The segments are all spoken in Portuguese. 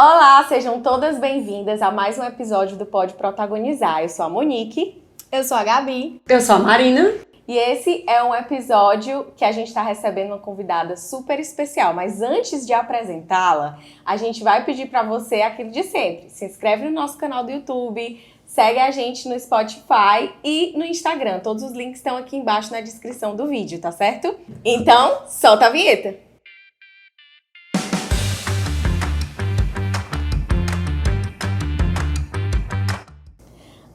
Olá, sejam todas bem-vindas a mais um episódio do Pode Protagonizar. Eu sou a Monique. Eu sou a Gabi. Eu sou a Marina. E esse é um episódio que a gente está recebendo uma convidada super especial. Mas antes de apresentá-la, a gente vai pedir para você aquilo de sempre. Se inscreve no nosso canal do YouTube, segue a gente no Spotify e no Instagram. Todos os links estão aqui embaixo na descrição do vídeo, tá certo? Então, solta a vinheta!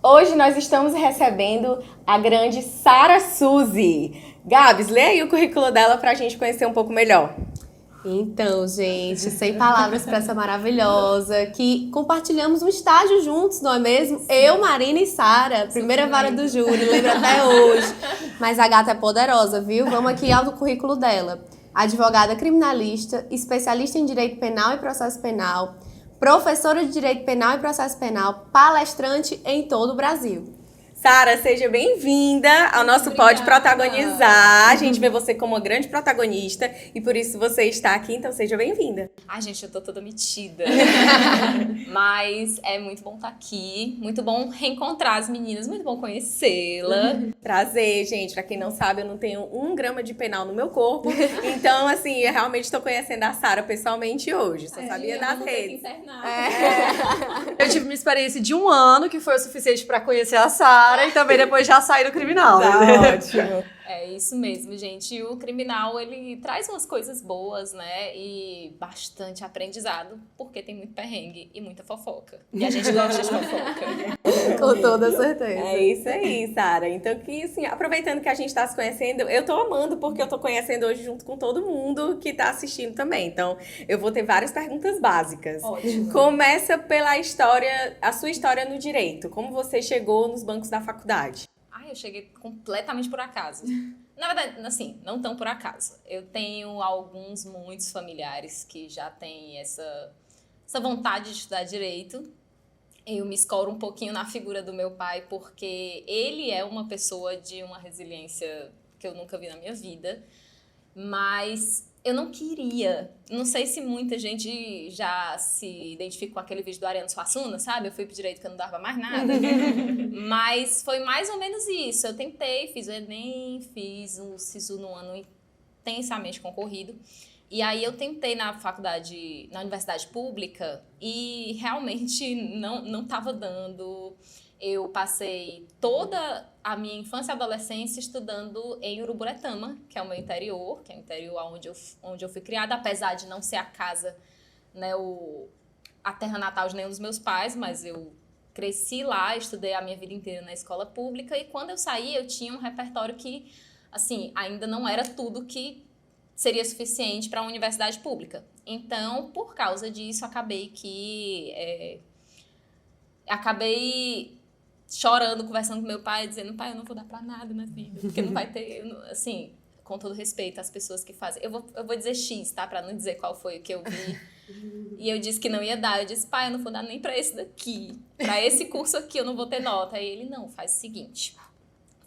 Hoje nós estamos recebendo a grande Sara Suzy. Gabs, lê aí o currículo dela pra gente conhecer um pouco melhor. Então, gente, sem palavras para essa maravilhosa, que compartilhamos um estágio juntos, não é mesmo? Sim. Eu, Marina e Sara, primeira vara do júri, lembro até hoje. Mas a gata é poderosa, viu? Vamos aqui ao currículo dela. Advogada criminalista, especialista em direito penal e processo penal, professora de Direito Penal e Processo Penal, palestrante em todo o Brasil. Sara, seja bem-vinda ao nosso Pode Protagonizar. A gente vê você como uma grande protagonista e por isso você está aqui, então seja bem-vinda. Ai, gente, eu tô toda metida. Mas é muito bom estar aqui, muito bom reencontrar as meninas, muito bom conhecê-la. Prazer, gente. Pra quem não sabe, eu não tenho 1 grama de penal no meu corpo. Então, assim, eu realmente tô conhecendo a Sara pessoalmente hoje. Só sabia das redes. Eu tive uma experiência de 1 ano, que foi o suficiente pra conhecer a Sara. E também depois já saí do criminal. Tá ótimo. É isso mesmo, gente. O criminal, ele traz umas coisas boas, né? E bastante aprendizado, porque tem muito perrengue e muita fofoca. E a gente gosta de fofoca. Com toda certeza. É isso aí, Sara. Então, que assim, aproveitando que a gente tá se conhecendo, eu tô amando porque eu tô conhecendo hoje junto com todo mundo que tá assistindo também. Então, eu vou ter várias perguntas básicas. Ótimo. Começa pela história, a sua história no direito. Como você chegou nos bancos da faculdade? Ai, eu cheguei completamente por acaso. Na verdade, assim, não tão por acaso. Eu tenho muitos familiares que já têm essa vontade de estudar direito. Eu me escoro um pouquinho na figura do meu pai, porque ele é uma pessoa de uma resiliência que eu nunca vi na minha vida. Mas eu não queria. Não sei se muita gente já se identifica com aquele vídeo do Ariano Suassuna, sabe? Eu fui pro direito que eu não dava mais nada. Mas foi mais ou menos isso. Eu tentei, fiz o Enem, fiz o SISU no ano intensamente concorrido. E aí eu tentei na universidade pública e realmente não estava dando. Eu passei toda a minha infância e adolescência estudando em Uruburetama, que é o meu interior, que é o interior onde eu fui criada, apesar de não ser a casa, né, a terra natal de nenhum dos meus pais, mas eu cresci lá, estudei a minha vida inteira na escola pública e quando eu saí eu tinha um repertório que, assim, ainda não era tudo que seria suficiente para uma universidade pública. Então, por causa disso, acabei chorando, conversando com meu pai, dizendo, pai, eu não vou dar pra nada na vida, porque não vai ter, assim, com todo respeito às pessoas que fazem. Eu vou dizer X, tá? Pra não dizer qual foi o que eu vi. E eu disse que não ia dar. Eu disse, pai, eu não vou dar nem pra esse daqui. Pra esse curso aqui eu não vou ter nota. Aí ele, não, faz o seguinte,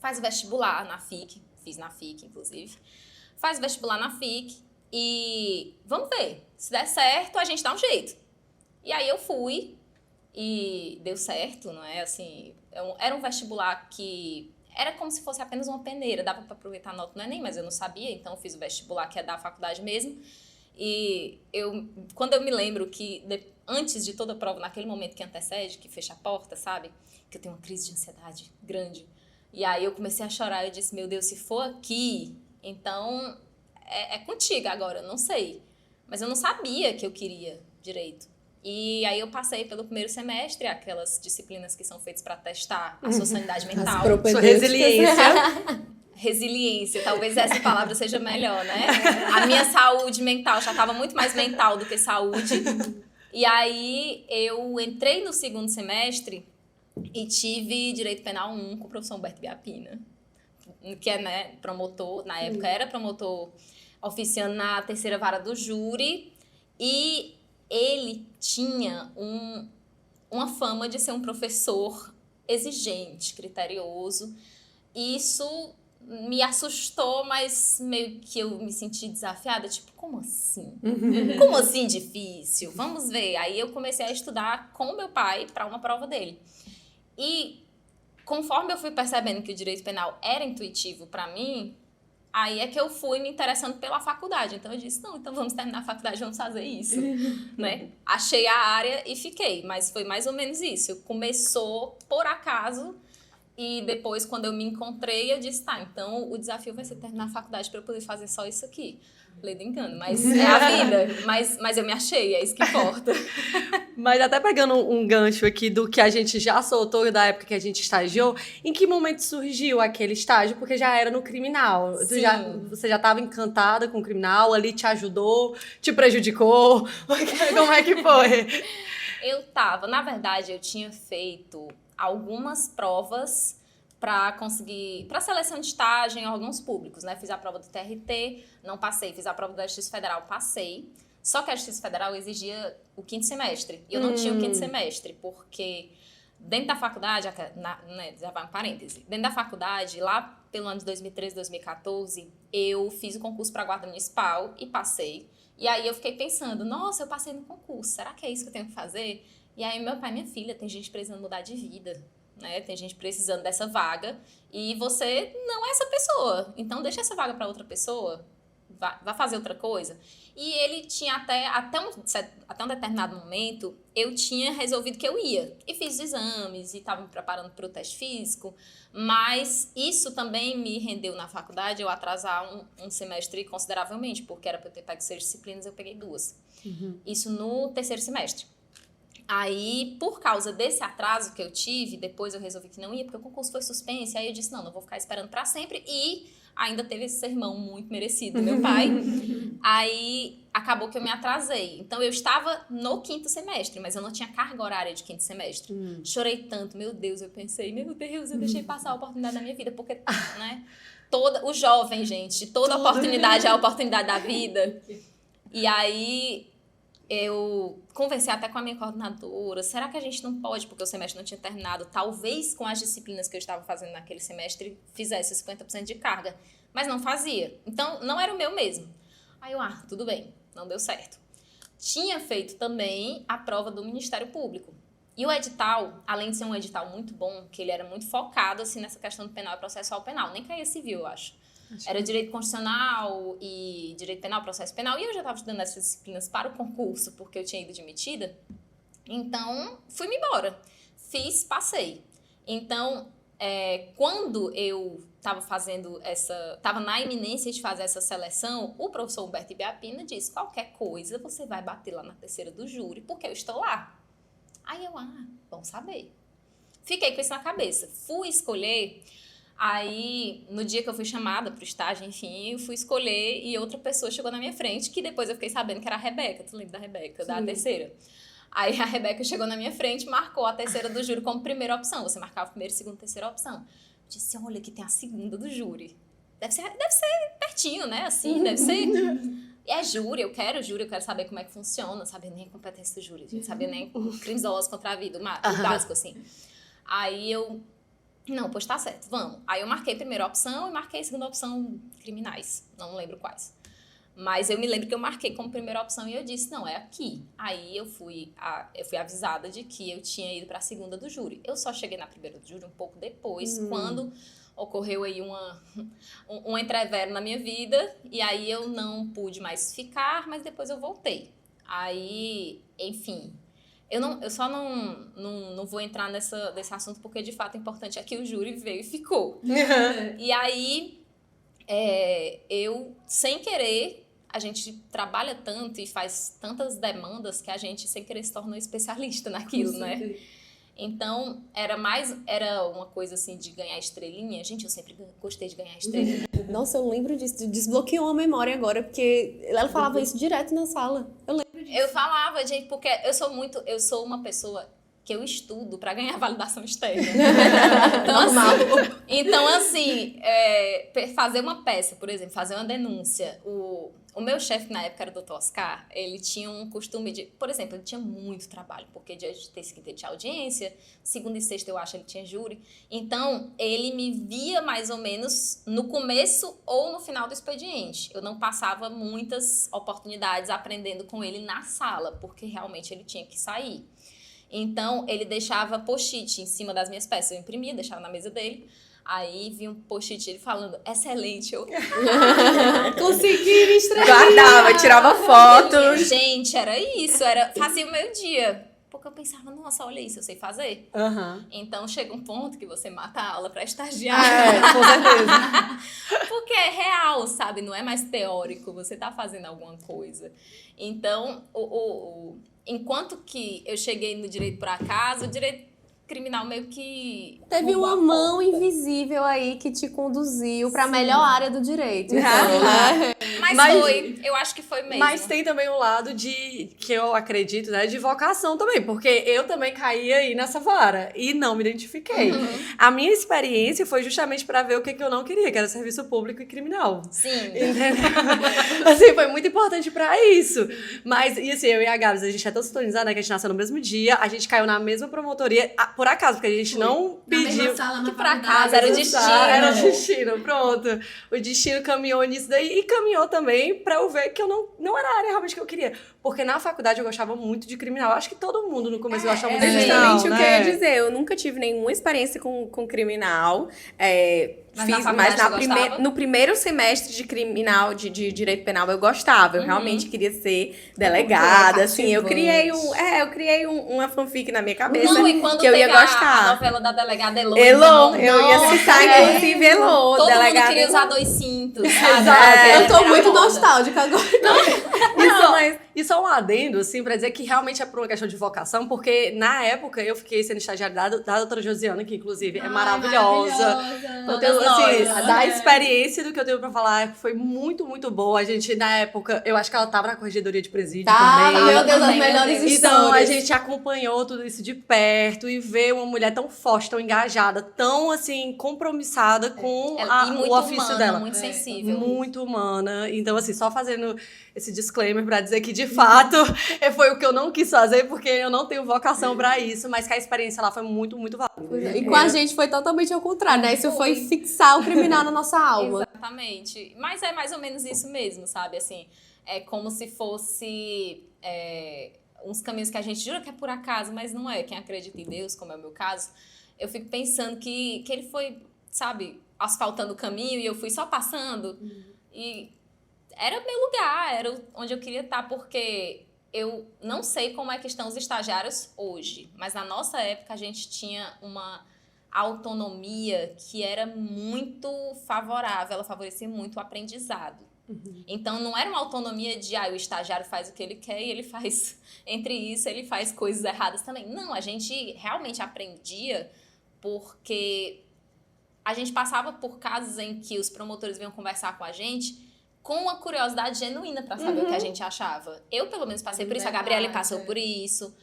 faz vestibular na FIC, fiz na FIC, inclusive. Faz vestibular na FIC e vamos ver. Se der certo, a gente dá um jeito. E aí eu fui e deu certo, não é? Assim, era um vestibular que era como se fosse apenas uma peneira. Dava para aproveitar a nota no Enem, mas eu não sabia. Então eu fiz o vestibular que é da faculdade mesmo. E quando eu me lembro que antes de toda a prova, naquele momento que antecede, que fecha a porta, sabe? Que eu tenho uma crise de ansiedade grande. E aí eu comecei a chorar. Eu disse, meu Deus, se for aqui... Então, é contigo agora, eu não sei. Mas eu não sabia que eu queria direito. E aí eu passei pelo primeiro semestre, aquelas disciplinas que são feitas para testar a sua sanidade mental. Sua resiliência. Resiliência, talvez essa palavra seja melhor, né? A minha saúde mental já estava muito mais mental do que saúde. E aí eu entrei no segundo semestre e tive Direito Penal 1 com o professor Humberto Biapina, que é, né, promotor, na época era promotor oficiando na 3ª vara do júri, e ele tinha uma fama de ser um professor exigente, criterioso. Isso me assustou, mas meio que eu me senti desafiada. Tipo, como assim? Como assim difícil? Vamos ver. Aí eu comecei a estudar com o meu pai para uma prova dele. E conforme eu fui percebendo que o direito penal era intuitivo para mim, aí é que eu fui me interessando pela faculdade. Então eu disse, não, então vamos terminar a faculdade, vamos fazer isso, né? Achei a área e fiquei, mas foi mais ou menos isso. Começou por acaso e depois, quando eu me encontrei, eu disse, tá, então o desafio vai ser terminar a faculdade para eu poder fazer só isso aqui. Falei, brincando, mas é a vida. Mas eu me achei, é isso que importa. Mas até pegando um gancho aqui do que a gente já soltou da época que a gente estagiou, em que momento surgiu aquele estágio? Porque já era no criminal. Você já estava encantada com o criminal, ali te ajudou, te prejudicou? Como é que foi? Na verdade, eu tinha feito algumas provas para conseguir, para seleção de estágio em órgãos públicos, né? Fiz a prova do TRT, não passei. Fiz a prova da Justiça Federal, passei. Só que a Justiça Federal exigia o 5º semestre. E eu não tinha o 5º semestre, porque dentro da faculdade, já vai um parêntese, dentro da faculdade, lá pelo ano de 2013, 2014, eu fiz o concurso para a Guarda Municipal e passei. E aí eu fiquei pensando, nossa, eu passei no concurso, será que é isso que eu tenho que fazer? E aí meu pai, minha filha, tem gente precisando mudar de vida, né? Tem gente precisando dessa vaga e você não é essa pessoa. Então deixa essa vaga para outra pessoa, vá fazer outra coisa. E ele tinha até um determinado momento, eu tinha resolvido que eu ia. E fiz exames e estava me preparando para o teste físico. Mas isso também me rendeu na faculdade eu atrasar um semestre consideravelmente, porque era para eu ter pego 6 disciplinas, eu peguei 2. Isso no 3º semestre. Aí, por causa desse atraso que eu tive, depois eu resolvi que não ia, porque o concurso foi suspenso. Aí eu disse, não vou ficar esperando para sempre. E ainda teve esse sermão muito merecido do meu pai. Aí, acabou que eu me atrasei. Então, eu estava no 5º semestre, mas eu não tinha carga horária de 5º semestre. Chorei tanto, meu Deus, eu pensei, meu Deus, eu deixei passar a oportunidade da minha vida. Porque, né, o jovem, gente, toda oportunidade é a oportunidade da vida. E aí eu conversei até com a minha coordenadora, será que a gente não pode, porque o semestre não tinha terminado, talvez com as disciplinas que eu estava fazendo naquele semestre, fizesse 50% de carga, mas não fazia, então não era o meu mesmo. Aí eu, tudo bem, não deu certo. Tinha feito também a prova do Ministério Público, e o edital, além de ser um edital muito bom, que ele era muito focado assim, nessa questão do penal e processual penal, nem caía civil, eu acho. Era direito constitucional e direito penal, processo penal. E eu já estava estudando essas disciplinas para o concurso, porque eu tinha ido admitida. Então, fui-me embora. Fiz, passei. Então, quando eu estava na iminência de fazer essa seleção, o professor Humberto Ibiapina disse, qualquer coisa você vai bater lá na terceira do júri, porque eu estou lá. Aí eu, bom saber. Fiquei com isso na cabeça. Fui escolher... Aí, no dia que eu fui chamada para o estágio, enfim, eu fui escolher e outra pessoa chegou na minha frente, que depois eu fiquei sabendo que era a Rebeca. Tu lembra da Rebeca? Sim. Da terceira. Aí a Rebeca chegou na minha frente e marcou a terceira do júri como primeira opção. Você marcava primeira, segunda, terceira opção. Eu disse, olha, aqui tem a segunda do júri. Deve ser pertinho, né? Assim, deve ser... E é júri, eu quero saber como é que funciona, saber nem a competência do júri, saber nem crimes dolosos contra a vida, o básico, assim. Aí eu... Não, pois tá certo, vamos. Aí eu marquei a primeira opção e marquei a segunda opção criminais. Não lembro quais. Mas eu me lembro que eu marquei como primeira opção e eu disse, não, é aqui. Aí eu fui avisada de que eu tinha ido para a segunda do júri. Eu só cheguei na primeira do júri um pouco depois, quando ocorreu aí um entrevero na minha vida. E aí eu não pude mais ficar, mas depois eu voltei. Aí, enfim... Eu só não vou entrar nesse assunto porque, de fato, o importante é que o júri veio e ficou. E aí, eu, sem querer, a gente trabalha tanto e faz tantas demandas que a gente, sem querer, se tornou especialista naquilo, né? Então, era uma coisa assim de ganhar estrelinha. Gente, eu sempre gostei de ganhar estrelinha. Nossa, eu lembro disso. Desbloqueou a memória agora, porque ela falava isso direto na sala. Eu lembro disso. Eu falava, gente, porque eu sou uma pessoa que eu estudo para ganhar validação externa. Então, assim, fazer uma peça, por exemplo, fazer uma denúncia, O meu chefe na época era o Dr. Oscar, ele tinha um costume de... Por exemplo, ele tinha muito trabalho, porque dia de terça e quinta ele tinha audiência, segunda e sexta eu acho ele tinha júri. Então, ele me via mais ou menos no começo ou no final do expediente. Eu não passava muitas oportunidades aprendendo com ele na sala, porque realmente ele tinha que sair. Então, ele deixava post-it em cima das minhas peças. Eu imprimia, deixava na mesa dele. Aí vi um post-it ele falando, excelente, eu... Consegui me estrear. Guardava, tirava foto. Gente, era isso, fazia o meu dia. Porque eu pensava, nossa, olha isso, eu sei fazer. Então chega um ponto que você mata a aula pra estagiar. Com certeza. Porque é real, sabe? Não é mais teórico, você tá fazendo alguma coisa. Então, enquanto que eu cheguei no direito por acaso, o direito criminal meio que... Teve uma mão invisível aí que te conduziu pra melhor área do direito. Então, né? Mas foi, eu acho que foi mesmo. Mas tem também um lado que eu acredito, né, de vocação também, porque eu também caí aí nessa vara e não me identifiquei. A minha experiência foi justamente pra ver o que eu não queria, que era serviço público e criminal. Sim. Entendeu? Assim, foi muito importante pra isso. Mas, e assim, eu e a Gabs, a gente é tão sintonizada, né, que a gente nasceu no mesmo dia, a gente caiu na mesma promotoria, por acaso, porque a gente não pediu. Que por acaso, era o destino. Era o destino, pronto. O destino caminhou nisso daí e caminhou também pra eu ver que eu não era a área realmente que eu queria. Porque na faculdade eu gostava muito de criminal. Acho que todo mundo no começo gostava muito de criminal, Justamente o que eu ia dizer. Eu nunca tive nenhuma experiência com criminal. Mas no primeiro semestre de criminal, de direito penal, eu gostava. Eu realmente queria ser delegada, assim. Eu criei uma fanfic na minha cabeça que eu ia gostar. A novela da delegada Elô. Eu ia citar, inclusive, Elô. Todo delegada mundo queria usar 2 cintos, sabe? Exato. Eu tô muito nostálgica agora. E só um adendo, assim, pra dizer que realmente é por uma questão de vocação, porque na época eu fiquei sendo estagiária da doutora Josiana, que inclusive é maravilhosa. Então, assim, da experiência do que eu tenho pra falar, foi muito, muito boa. A gente, na época, eu acho que ela tava na corregedoria de presídio também. Meu Deus, as melhores histórias. Então, a gente acompanhou tudo isso de perto e ver uma mulher tão forte, tão engajada, tão, assim, compromissada com o ofício dela. Muito sensível. Muito humana. Então, assim, só fazendo esse disclaimer pra dizer que, de fato, foi o que eu não quis fazer, porque eu não tenho vocação pra isso, mas que a experiência lá foi muito, muito válida. E com a gente foi totalmente ao contrário, né? Isso foi fixar o criminal na nossa alma. Exatamente. Mas é mais ou menos isso mesmo, sabe? Assim, é como se fosse uns caminhos que a gente jura que é por acaso, mas não é. Quem acredita em Deus, como é o meu caso, eu fico pensando que ele foi, sabe, asfaltando o caminho e eu fui só passando. E era meu lugar, era onde eu queria estar, porque eu não sei como é que estão os estagiários hoje, mas na nossa época a gente tinha uma autonomia que era muito favorável, ela favorecia muito o aprendizado. Então não era uma autonomia de o estagiário faz o que ele quer e ele faz, entre isso, ele faz coisas erradas também. Não, a gente realmente aprendia porque a gente passava por casos em que os promotores vinham conversar com a gente com uma curiosidade genuína para saber o que a gente achava. Eu, pelo menos, passei por isso, a Gabriele passou por isso,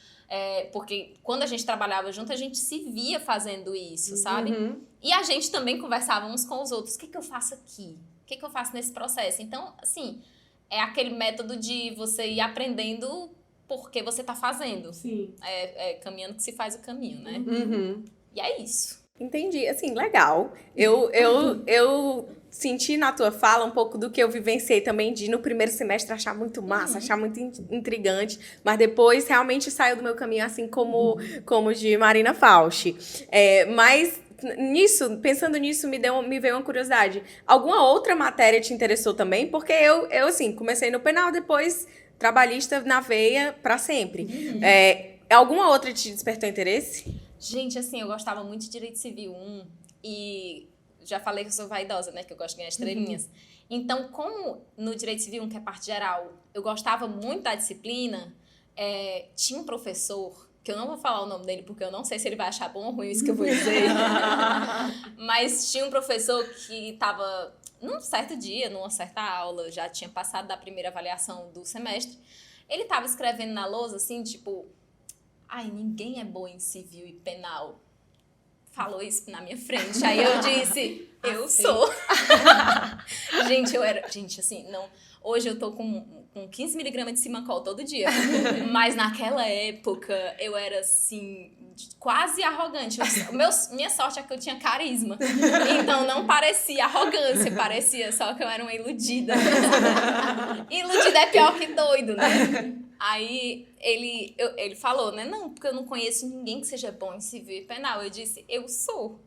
porque quando a gente trabalhava junto, a gente se via fazendo isso, sabe? E a gente também conversava uns com os outros. O que eu faço aqui? O que eu faço nesse processo? Então, assim, é aquele método de você ir aprendendo porque você tá fazendo. Sim. É caminhando que se faz o caminho, né? E é isso. Entendi, assim, legal. Eu senti na tua fala um pouco do que eu vivenciei também de no primeiro semestre achar muito massa, achar muito intrigante, mas depois realmente saiu do meu caminho, assim como de Marina Fauci. Mas pensando nisso, me veio uma curiosidade. Alguma outra matéria te interessou também? Porque eu assim, comecei no penal, depois trabalhista na veia pra sempre. Alguma outra te despertou interesse? Gente, assim, eu gostava muito de Direito Civil 1 e já falei que eu sou vaidosa, né? Que eu gosto de ganhar estrelinhas. Então, como no Direito Civil 1, que é parte geral, eu gostava muito da disciplina, tinha um professor, que eu não vou falar o nome dele, porque eu não sei se ele vai achar bom ou ruim isso que eu vou dizer. Mas tinha um professor que estava, num certo dia, numa certa aula, já tinha passado da primeira avaliação do semestre, ele estava escrevendo na lousa, assim, tipo... ninguém é bom em civil e penal. Falou isso na minha frente. Aí eu disse, eu sou. Gente, assim, não... Hoje eu tô com 15 miligramas de Simancol todo dia. Mas naquela época, eu era, assim, quase arrogante. Minha sorte é que eu tinha carisma. Então, não parecia arrogância, parecia só que eu era uma iludida. Iludida é pior que doido, né? Aí, ele falou, né? Não, porque eu não conheço ninguém que seja bom em civil e penal. Eu disse, eu sou.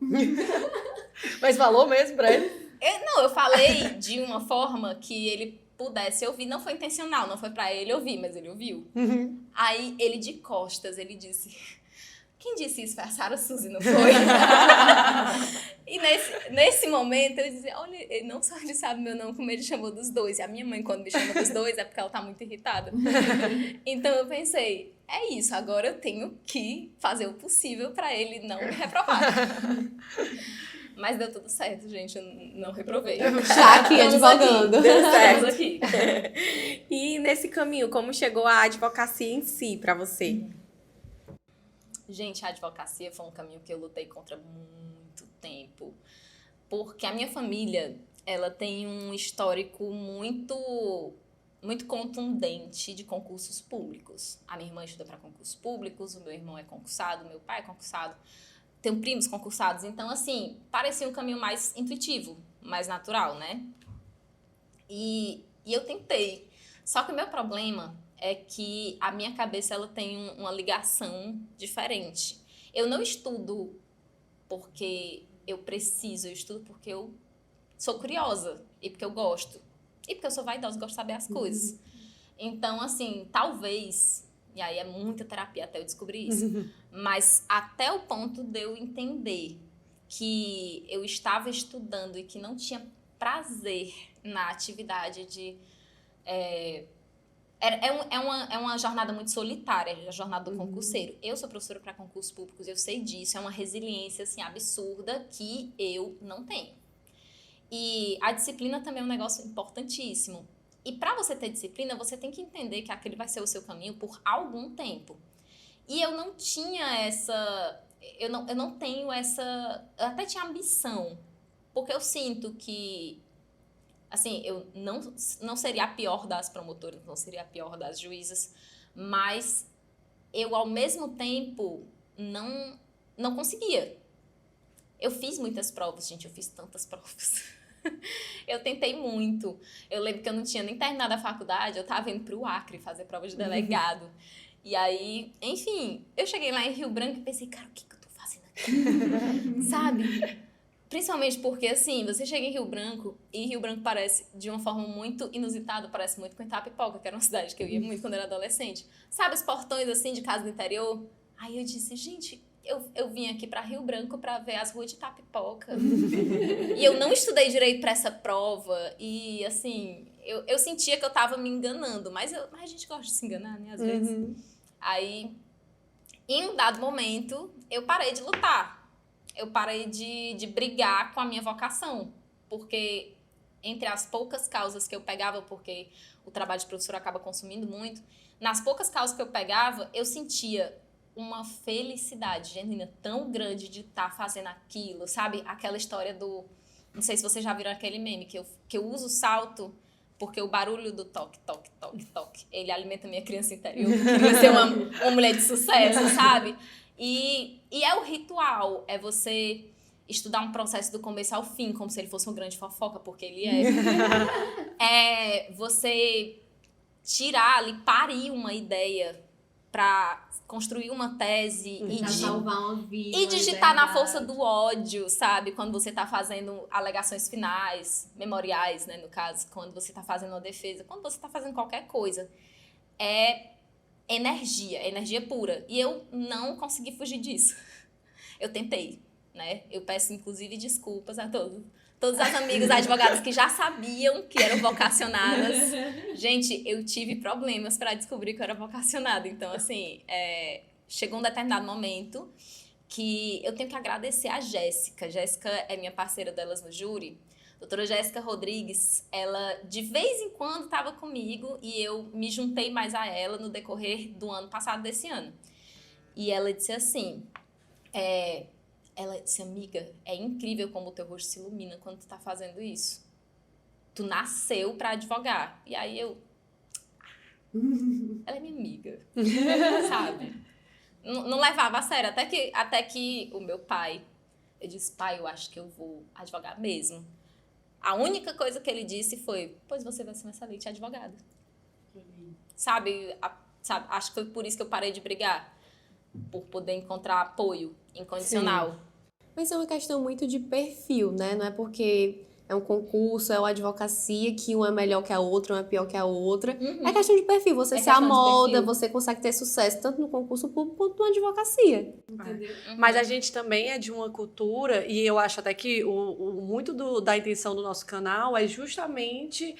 Mas falou mesmo pra ele? Eu falei de uma forma que ele pudesse ouvir. Não foi intencional, não foi pra ele ouvir, mas ele ouviu. Aí, ele de costas, ele disse... Quem disse isso foi a Sara Suzy, não foi? E nesse momento, eu disse, olha, não só ele sabe meu nome, como ele chamou dos dois. E a minha mãe, quando me chama dos dois, é porque ela tá muito irritada. Então, eu pensei, é isso, agora eu tenho que fazer o possível pra ele não me reprovar. Mas deu tudo certo, gente, eu não reprovei. Já aqui, advogando. Deu certo. Aqui. E nesse caminho, como chegou a advocacia em si pra você? Gente, a advocacia foi um caminho que eu lutei contra muito tempo. Porque a minha família, ela tem um histórico muito contundente de concursos públicos. A minha irmã estuda para concursos públicos, o meu irmão é concursado, o meu pai é concursado. Tenho primos concursados. Então, assim, parecia um caminho mais intuitivo, mais natural, né? E eu tentei. Só que o meu problema é que a minha cabeça ela tem uma ligação diferente. Eu não estudo porque eu preciso, eu estudo porque eu sou curiosa e porque eu gosto. E porque eu sou vaidosa, gosto de saber as coisas. Então, assim, talvez, e aí é muita terapia até eu descobrir isso, mas até o ponto de eu entender que eu estava estudando e que não tinha prazer na atividade de... É uma jornada muito solitária, a jornada do concurseiro. Eu sou professora para concursos públicos, eu sei disso, é uma resiliência assim, absurda que eu não tenho. E a disciplina também é um negócio importantíssimo. E para você ter disciplina, você tem que entender que aquele vai ser o seu caminho por algum tempo. E eu não tinha essa... Eu não tenho essa... Eu até tinha ambição, porque eu sinto que... Assim, eu não seria a pior das promotoras, não seria a pior das juízas, mas eu, ao mesmo tempo, não conseguia. Eu fiz muitas provas, gente, eu fiz tantas provas. Eu tentei muito. Eu lembro que eu não tinha nem terminado a faculdade, eu estava indo para o Acre fazer prova de delegado. E aí, enfim, eu cheguei lá em Rio Branco e pensei, cara, o que eu tô fazendo aqui? Sabe? Principalmente porque, assim, você chega em Rio Branco e Rio Branco parece, de uma forma muito inusitada, parece muito com Itapipoca, que era uma cidade que eu ia muito quando era adolescente. Sabe os portões, assim, de casa do interior? Aí eu disse, gente, eu vim aqui pra Rio Branco pra ver as ruas de Itapipoca. E eu não estudei direito pra essa prova. E, assim, eu sentia que eu tava me enganando. Mas a gente gosta de se enganar, né, às vezes. Aí, em um dado momento, eu parei de lutar. Eu parei de brigar com a minha vocação, porque entre as poucas causas que eu pegava, porque o trabalho de professora acaba consumindo muito, nas poucas causas que eu pegava, eu sentia uma felicidade genuína tão grande de estar fazendo aquilo, sabe? Aquela história do... Não sei se vocês já viram aquele meme, que eu uso salto porque o barulho do toque, toque, toque, toque, ele alimenta a minha criança interior, eu queria ser uma mulher de sucesso, sabe? E é o ritual, é você estudar um processo do começo ao fim, como se ele fosse uma grande fofoca, porque ele é. É você tirar ali, parir uma ideia para construir uma tese Salvar uma vida, e digitar na força do ódio, sabe? Quando você tá fazendo alegações finais, memoriais, né, no caso, quando você tá fazendo uma defesa, quando você tá fazendo qualquer coisa. É energia pura. E eu não consegui fugir disso. Eu tentei, né? Eu peço, inclusive, desculpas a todas as amigas advogadas que já sabiam que eram vocacionadas. Gente, eu tive problemas para descobrir que eu era vocacionada. Então, assim, chegou um determinado momento que eu tenho que agradecer a Jéssica. Jéssica é minha parceira delas no júri. Doutora Jéssica Rodrigues, ela de vez em quando estava comigo e eu me juntei mais a ela no decorrer do ano passado, desse ano. E ela disse assim, ela disse, amiga, é incrível como o teu rosto se ilumina quando tu tá fazendo isso. tu nasceu pra advogar. E aí ela é minha amiga, sabe? Não levava a sério, até que o meu pai, eu disse, pai, eu acho que eu vou advogar mesmo. A única coisa que ele disse foi, pois você vai ser uma excelente advogada. Sabe, acho que foi por isso que eu parei de brigar, por poder encontrar apoio incondicional. Sim. Mas é uma questão muito de perfil, né? Não é porque é um concurso, é uma advocacia que uma é melhor que a outra, uma é pior que a outra. É questão de perfil. Você se amolda, você consegue ter sucesso tanto no concurso público quanto na advocacia. Entendeu? Mas a gente também é de uma cultura, e eu acho até que muito da intenção do nosso canal é justamente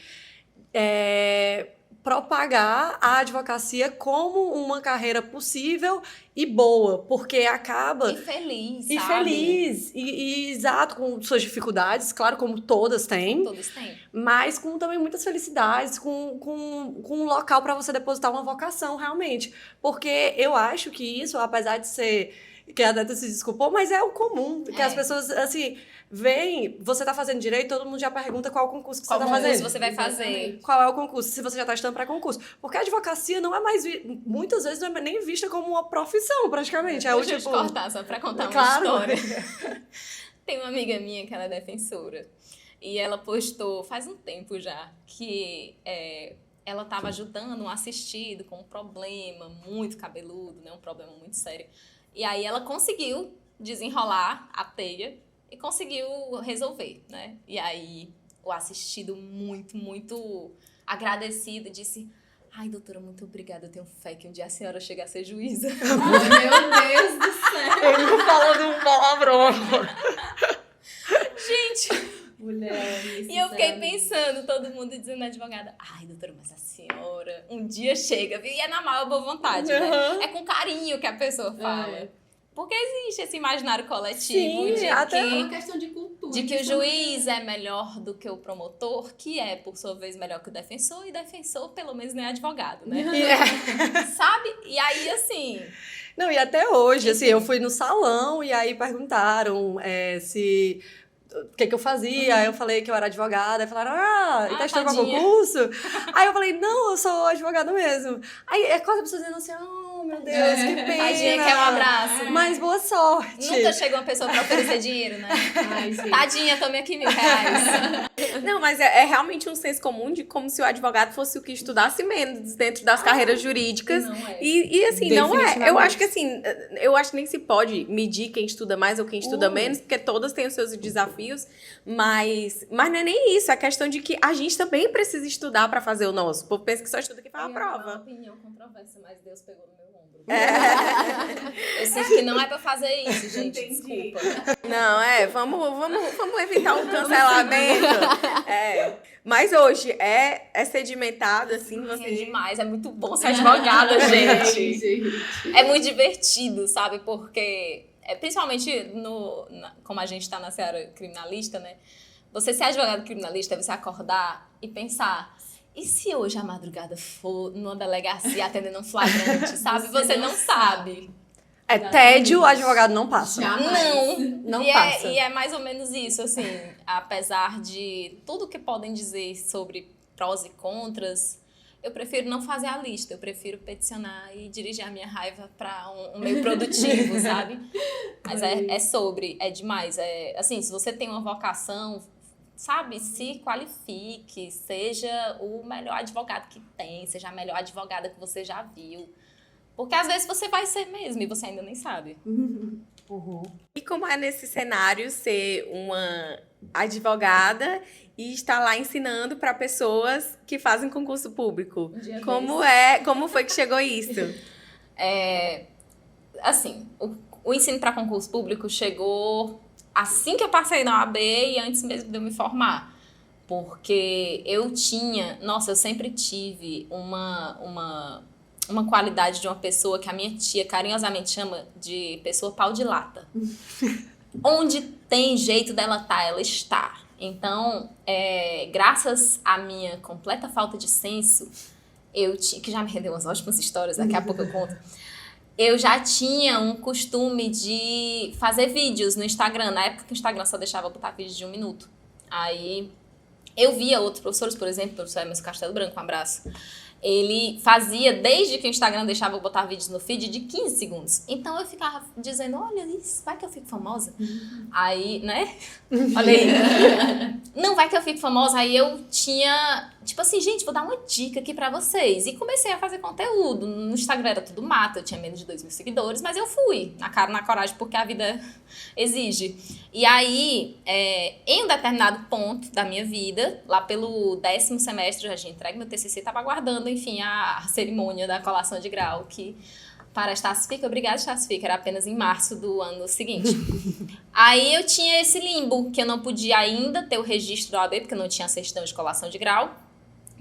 propagar a advocacia como uma carreira possível e boa, porque acaba... E feliz, E sabe? feliz, e exato, com suas dificuldades, claro, como todas têm. Todos têm. Mas com também muitas felicidades, com um local para você depositar uma vocação, realmente. Porque eu acho que isso, apesar de ser... Que a Deta se desculpou, mas é o comum. Que as pessoas, assim, veem, você tá fazendo direito, todo mundo já pergunta qual concurso que você tá fazendo. Qual concurso você vai fazer? Qual é o concurso, se você já tá estudando para concurso. Porque a advocacia não é mais... Muitas vezes não é nem vista como uma profissão, praticamente. Deixa eu te cortar, só pra contar uma história. Tem uma amiga minha que ela é defensora. E ela postou, faz um tempo já, que ela estava ajudando um assistido com um problema muito cabeludo, né? Um problema muito sério. E aí ela conseguiu desenrolar a teia e conseguiu resolver, né? E aí o assistido muito, muito agradecido disse... Ai, doutora, muito obrigada. Eu tenho fé que um dia a senhora chega a ser juíza. Meu Deus do céu. Ele falando um palavrão. Gente... Mulher, e eu fiquei pensando, todo mundo dizendo à advogada, ai, doutora, mas a senhora um dia chega, viu? E é na maior boa vontade, né? É com carinho que a pessoa fala. Porque existe esse imaginário coletivo de até que... é uma questão de cultura. De que o juiz é melhor do que o promotor, que é, por sua vez, melhor que o defensor, e defensor, pelo menos, não é advogado, né? Sabe? E aí, assim... Não, e até hoje, assim, eu fui no salão e aí perguntaram se... O que eu fazia? Aí eu falei que eu era advogada. Aí falaram, e tá estudando pra concurso? Aí eu falei, não, eu sou advogada mesmo. Aí é quase a pessoa dizendo assim, meu Deus, que pena. Tadinha, quer um abraço. Mas boa sorte. Nunca chegou uma pessoa pra oferecer dinheiro, né? Ai, gente. Tadinha, tome aqui R$1.000. Não, mas é realmente um senso comum de como se o advogado fosse o que estudasse menos dentro das carreiras jurídicas. Não é. E assim, não é. Eu acho que assim, eu acho que nem se pode medir quem estuda mais ou quem estuda menos, porque todas têm os seus desafios, mas não é nem isso. É questão de que a gente também precisa estudar pra fazer o nosso. O povo pensa que só estuda aqui para a prova. É uma opinião controversa, mas Deus pegou no meu ombro. Eu sinto que não é pra fazer isso, gente. Entendi. Desculpa. Não, vamos evitar um cancelamento. Mas hoje é sedimentado, assim, É você... demais, é muito bom ser advogada, gente. É muito divertido, sabe? Porque, principalmente como a gente tá na seara criminalista, né? Você ser advogado criminalista é você acordar e pensar... E se hoje a madrugada for numa delegacia atendendo um flagrante, sabe? Você não sabe. Tédio, o advogado não passa. Não passa. E é mais ou menos isso, assim. Apesar de tudo que podem dizer sobre prós e contras, eu prefiro não fazer a lista. Eu prefiro peticionar e dirigir a minha raiva para um meio produtivo, sabe? Mas é demais. Assim, se você tem uma vocação... Sabe, se qualifique, seja o melhor advogado que tem, seja a melhor advogada que você já viu. Porque às vezes você vai ser mesmo e você ainda nem sabe. E como é nesse cenário ser uma advogada e estar lá ensinando para pessoas que fazem concurso público? Como foi que chegou isso? Assim, o ensino para concurso público chegou... Assim que eu passei na OAB e antes mesmo de eu me formar. Porque eu sempre tive uma qualidade de uma pessoa que a minha tia carinhosamente chama de pessoa pau de lata. Onde tem jeito dela ela está. Então, graças à minha completa falta de senso, que já me rendeu umas ótimas histórias, daqui a pouco eu conto. Eu já tinha um costume de fazer vídeos no Instagram. Na época que o Instagram só deixava botar vídeos de 1 minuto. Aí eu via outros professores, por exemplo, o professor Emerson Castelo Branco, um abraço. Ele fazia, desde que o Instagram deixava eu botar vídeos no feed, de 15 segundos. Então eu ficava dizendo, olha isso, vai que eu fico famosa. Aí, né? Olha aí. Não, vai que eu fico famosa. Aí eu tinha, tipo assim, gente, vou dar uma dica aqui pra vocês. E comecei a fazer conteúdo. No Instagram era tudo mato, eu tinha menos de 2.000 seguidores, mas eu fui, na cara, na coragem, porque a vida exige. E aí, em um determinado ponto da minha vida, lá pelo 10º semestre, eu já tinha entregue meu TCC, tava aguardando, enfim, a cerimônia da colação de grau, que para a Estacifica, obrigada Estacifica, era apenas em março do ano seguinte. Aí eu tinha esse limbo, que eu não podia ainda ter o registro da OAB, porque eu não tinha certidão de colação de grau,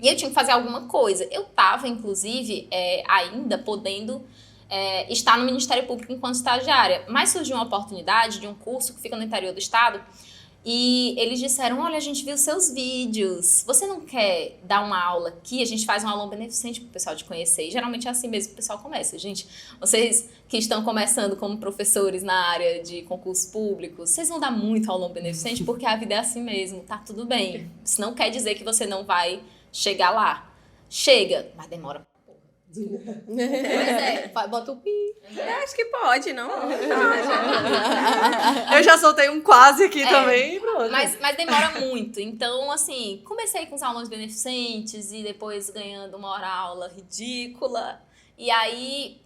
e eu tinha que fazer alguma coisa. Eu tava, inclusive, ainda podendo estar no Ministério Público enquanto estagiária, mas surgiu uma oportunidade de um curso que fica no interior do estado, e eles disseram, olha, a gente viu seus vídeos, você não quer dar uma aula aqui? A gente faz um aulão beneficente para o pessoal te conhecer. E geralmente é assim mesmo que o pessoal começa. Gente, vocês que estão começando como professores na área de concursos públicos, vocês vão dar muito aulão beneficente porque a vida é assim mesmo, tá tudo bem. Isso não quer dizer que você não vai chegar lá. Chega, mas demora. Bota o pi. Eu acho que pode, não? Eu já soltei um quase aqui também. Pronto. Mas demora muito. Então, assim, comecei com os aulões beneficentes e depois ganhando uma hora aula ridícula. E aí,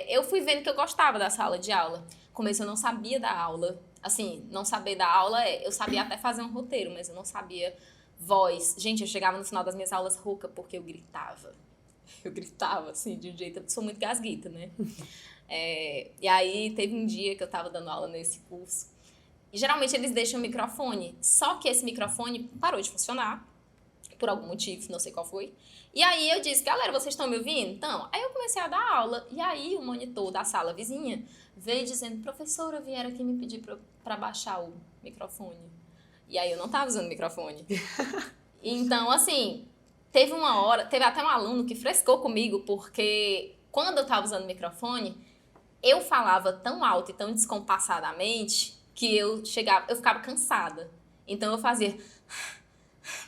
eu fui vendo que eu gostava da sala de aula. Começo, eu não sabia dar aula. Assim, não saber dar aula eu sabia até fazer um roteiro, mas eu não sabia voz. Gente, eu chegava no final das minhas aulas rouca porque eu gritava. Eu gritava, assim, de um jeito... Eu sou muito gasguita, né? E aí, teve um dia que eu tava dando aula nesse curso. E, geralmente, eles deixam o microfone. Só que esse microfone parou de funcionar. Por algum motivo, não sei qual foi. E aí, eu disse, galera, vocês estão me ouvindo? Então, aí eu comecei a dar aula. E aí, o monitor da sala vizinha veio dizendo, professora, vieram aqui me pedir pra baixar o microfone. E aí, eu não tava usando o microfone. Então, assim... Teve até um aluno que frescou comigo, porque quando eu estava usando o microfone, eu falava tão alto e tão descompassadamente que eu ficava cansada. Então eu fazia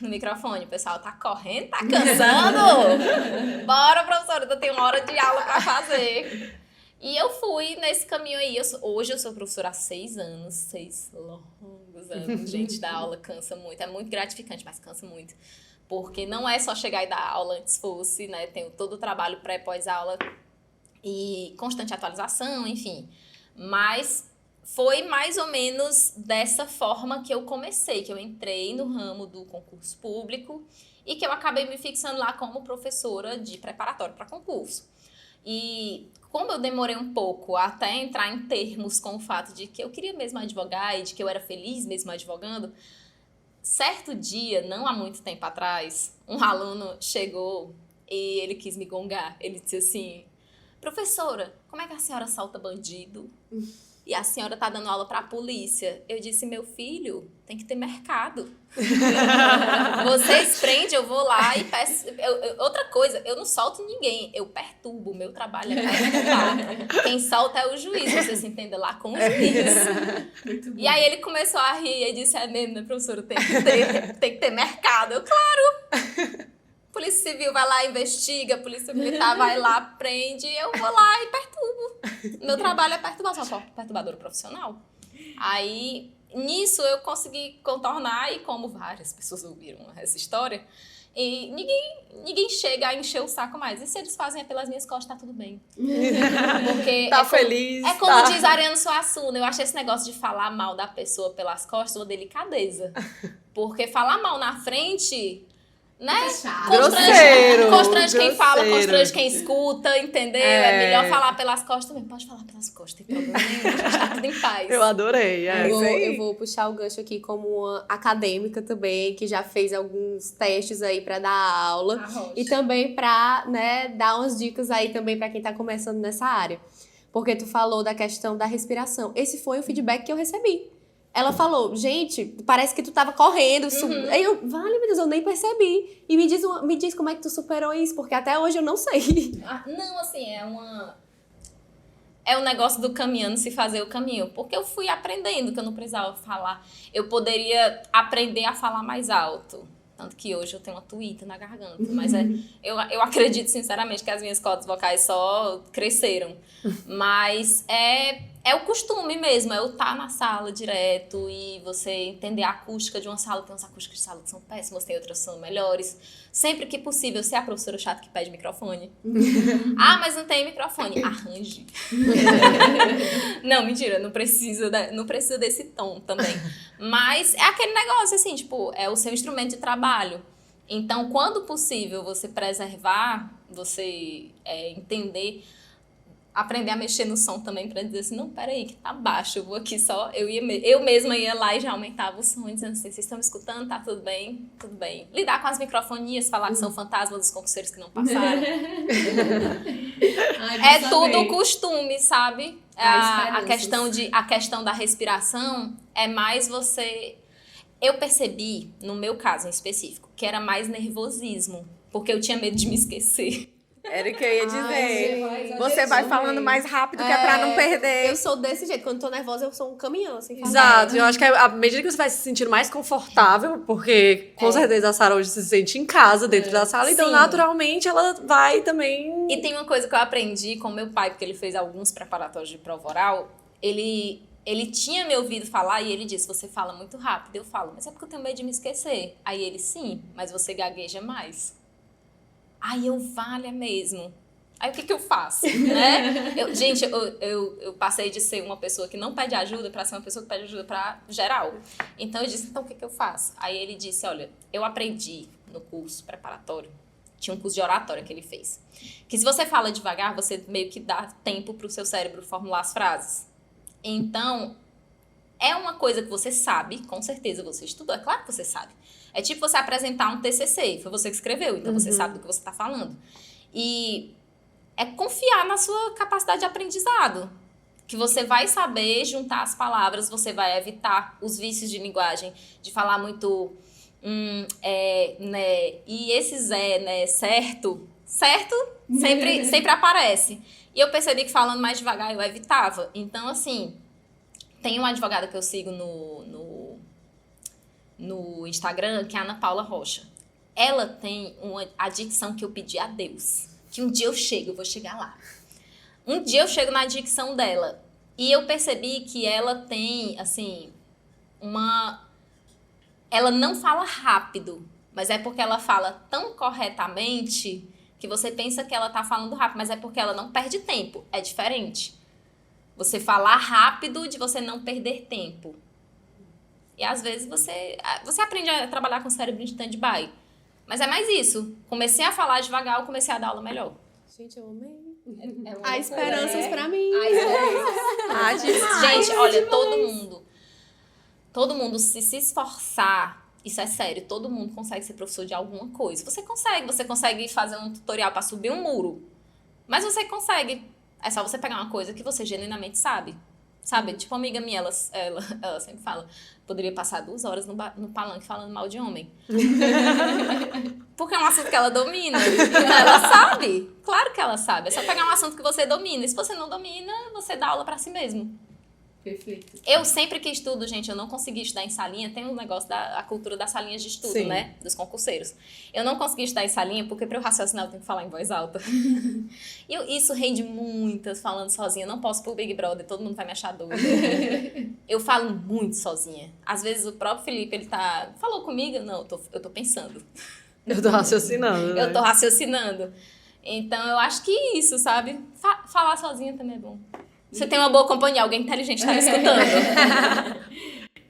no microfone, o pessoal tá correndo, tá cansando? Bora, professora, eu tenho uma hora de aula para fazer. E eu fui nesse caminho aí. Hoje eu sou professora há 6 anos, 6 longos anos. Gente, dar aula cansa muito, é muito gratificante, mas cansa muito. Porque não é só chegar e dar aula antes fosse, né? Tem todo o trabalho pré, pós-aula e constante atualização, enfim. Mas foi mais ou menos dessa forma que eu comecei, que eu entrei no ramo do concurso público e que eu acabei me fixando lá como professora de preparatório para concurso. E como eu demorei um pouco até entrar em termos com o fato de que eu queria mesmo advogar e de que eu era feliz mesmo advogando, certo dia, não há muito tempo atrás, um aluno chegou e ele quis me gongar. Ele disse assim, professora, como é que a senhora solta bandido? E a senhora tá dando aula pra polícia. Eu disse, meu filho, tem que ter mercado. Vocês prendem, eu vou lá e peço... outra coisa, eu não solto ninguém, eu perturbo, o meu trabalho é perturbar. Quem solta é o juiz, você se entenda lá com o juiz. E aí ele começou a rir e disse, é mesmo, né, professora, tem que ter mercado. Eu, claro! Polícia Civil vai lá, investiga, Polícia Militar vai lá, prende, eu vou lá e perturbo. Meu trabalho é perturbação, sou perturbadora profissional. Aí, nisso eu consegui contornar e como várias pessoas ouviram essa história, e ninguém chega a encher o saco mais. E se eles fazem pelas minhas costas, tá tudo bem. Porque tá feliz. É como diz Ariano Suassuna, eu acho esse negócio de falar mal da pessoa pelas costas uma delicadeza. Porque falar mal na frente... Né? Constrange quem fala, constrange quem escuta, entendeu? É melhor falar pelas costas também. Pode falar pelas costas, tem problema nenhum, a gente tá tudo em paz. Eu adorei. Eu vou puxar o gancho aqui como uma acadêmica também, que já fez alguns testes aí pra dar aula. E também pra, né, dar umas dicas aí também pra quem tá começando nessa área. Porque tu falou da questão da respiração. Esse foi o feedback que eu recebi. Ela falou, gente, parece que tu tava correndo. Aí eu, vale, meu Deus, eu nem percebi. E me diz como é que tu superou isso, porque até hoje eu não sei. Não, assim, é um negócio do caminhando se fazer o caminho. Porque eu fui aprendendo que eu não precisava falar. Eu poderia aprender a falar mais alto. Tanto que hoje eu tenho uma tuíta na garganta. Mas eu acredito, sinceramente, que as minhas cordas vocais só cresceram. Mas é o costume mesmo, é eu estar na sala direto e você entender a acústica de uma sala. Tem umas acústicas de sala que são péssimas, tem outras que são melhores. Sempre que possível, ser a professora chata que pede microfone. Mas não tem microfone. Arranje. Não, mentira, não precisa desse tom também. Mas é aquele negócio, assim, tipo, é o seu instrumento de trabalho. Então, quando possível, você preservar, você entender, aprender a mexer no som também, pra dizer assim, não, peraí, que tá baixo, eu vou aqui só, eu mesma ia lá e já aumentava o som, dizendo assim, vocês estão me escutando? Tá tudo bem? Tudo bem. Lidar com as microfonias, falar que são fantasmas dos concurseiros que não passaram. É tudo costume, sabe? A questão da respiração é mais você... Eu percebi, no meu caso em específico, que era mais nervosismo, porque eu tinha medo de me esquecer. Era o que eu ia dizer. Você vai falando mais rápido que é pra não perder. Eu sou desse jeito. Quando tô nervosa, eu sou um caminhão, assim. Exato. Eu acho que à medida que você vai se sentindo mais confortável, porque com certeza a Sara hoje se sente em casa, dentro da sala, então naturalmente ela vai também... E tem uma coisa que eu aprendi com meu pai, porque ele fez alguns preparatórios de prova oral. Ele tinha me ouvido falar e ele disse, você fala muito rápido. Eu falo, mas é porque eu tenho medo de me esquecer. Aí ele, sim, mas você gagueja mais. Aí eu, vale mesmo. Aí o que eu faço, né? Eu passei de ser uma pessoa que não pede ajuda para ser uma pessoa que pede ajuda para geral. Então eu disse, então o que eu faço? Aí ele disse, olha, eu aprendi no curso preparatório, tinha um curso de oratória que ele fez, que se você fala devagar, você meio que dá tempo para o seu cérebro formular as frases. Então, é uma coisa que você sabe, com certeza você estudou, é claro que você sabe. É tipo você apresentar um TCC, foi você que escreveu, então você sabe do que você está falando. E é confiar na sua capacidade de aprendizado, que você vai saber juntar as palavras, você vai evitar os vícios de linguagem, de falar muito, né, e esse né, certo, sempre aparece. E eu percebi que falando mais devagar eu evitava. Então, assim, tem uma advogada que eu sigo no Instagram, que é a Ana Paula Rocha. Ela tem a dicção que eu pedi a Deus. Que um dia eu vou chegar lá. Um dia eu chego na dicção dela. E eu percebi que ela tem, assim, ela não fala rápido, mas é porque ela fala tão corretamente que você pensa que ela tá falando rápido, mas é porque ela não perde tempo. É diferente. Você falar rápido de você não perder tempo. E às vezes você aprende a trabalhar com o cérebro de stand-by. Mas é mais isso. Comecei a falar devagar, eu comecei a dar aula melhor. Gente, eu amei. Há esperanças pra mim. Gente, olha, todo mundo se esforçar, isso é sério, todo mundo consegue ser professor de alguma coisa. Você consegue fazer um tutorial pra subir um muro. Mas você consegue. É só você pegar uma coisa que você genuinamente sabe. Sabe? Tipo, uma amiga minha, ela sempre fala, poderia passar 2 horas no palanque falando mal de homem. Porque é um assunto que ela domina. Então ela sabe. Claro que ela sabe. É só pegar um assunto que você domina. E se você não domina, você dá aula pra si mesmo. Perfeito. Eu sempre que estudo, gente, eu não consegui estudar em salinha. Tem um negócio da cultura das salinhas de estudo, né? Dos concurseiros. Eu não consegui estudar em salinha porque para eu raciocinar eu tenho que falar em voz alta. E isso rende muitas falando sozinha. Eu não posso pro Big Brother, todo mundo vai me achar doida. Eu falo muito sozinha. Às vezes o próprio Felipe, ele falou comigo? Não, eu tô pensando. Eu tô raciocinando, né? Eu tô raciocinando. Então eu acho que isso, sabe? Falar sozinha também é bom. Você tem uma boa companhia, alguém inteligente tá me escutando.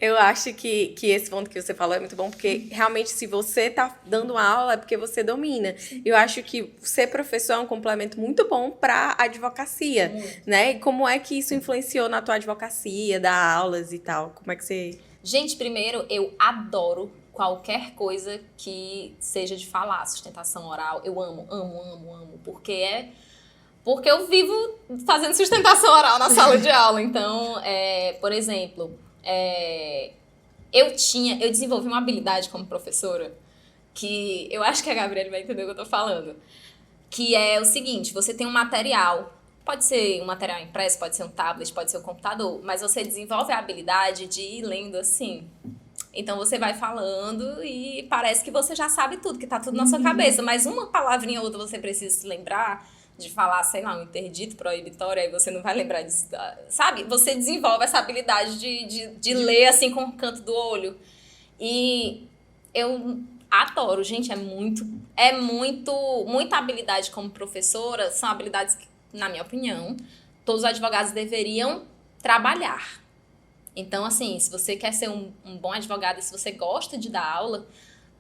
Eu acho que esse ponto que você falou é muito bom, porque realmente se você tá dando aula é porque você domina. Eu acho que ser professor é um complemento muito bom pra advocacia, né? E como é que isso influenciou na tua advocacia, dar aulas e tal? Como é que você... Gente, primeiro, eu adoro qualquer coisa que seja de falar, sustentação oral. Eu amo, porque eu vivo fazendo sustentação oral na sala de aula. Então, por exemplo, eu desenvolvi uma habilidade como professora que eu acho que a Gabriela vai entender o que eu tô falando. Que é o seguinte, você tem um material, pode ser um material impresso, pode ser um tablet, pode ser um computador, mas você desenvolve a habilidade de ir lendo assim. Então você vai falando e parece que você já sabe tudo, que tá tudo na sua cabeça. Mas uma palavrinha ou outra você precisa se lembrar de falar, sei lá, um interdito proibitório, aí você não vai lembrar disso, sabe? Você desenvolve essa habilidade de ler assim com o canto do olho. E eu adoro, gente, muita habilidade como professora, são habilidades que, na minha opinião, todos os advogados deveriam trabalhar. Então, assim, se você quer ser um bom advogado e se você gosta de dar aula,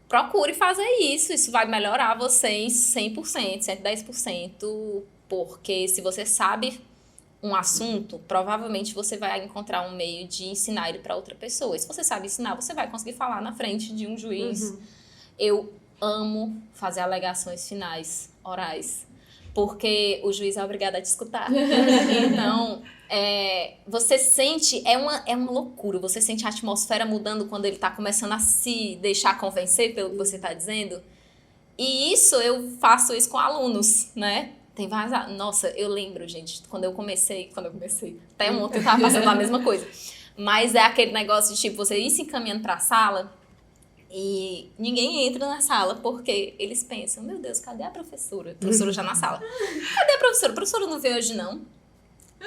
procure fazer isso. Isso vai melhorar você em 100%, 110%, porque se você sabe um assunto, provavelmente você vai encontrar um meio de ensinar ele para outra pessoa. E se você sabe ensinar, você vai conseguir falar na frente de um juiz. Eu amo fazer alegações finais, orais, porque o juiz é obrigado a te escutar. Então, você sente, é uma loucura, você sente a atmosfera mudando quando ele está começando a se deixar convencer pelo que você está dizendo. E eu faço isso com alunos, né? Tem várias... Nossa, eu lembro, gente, quando eu comecei, até ontem eu tava passando a mesma coisa. Mas é aquele negócio de, tipo, você ir se encaminhando pra sala e ninguém entra na sala porque eles pensam, meu Deus, cadê a professora? A professora já na sala. Cadê a professora? A professora não veio hoje, não.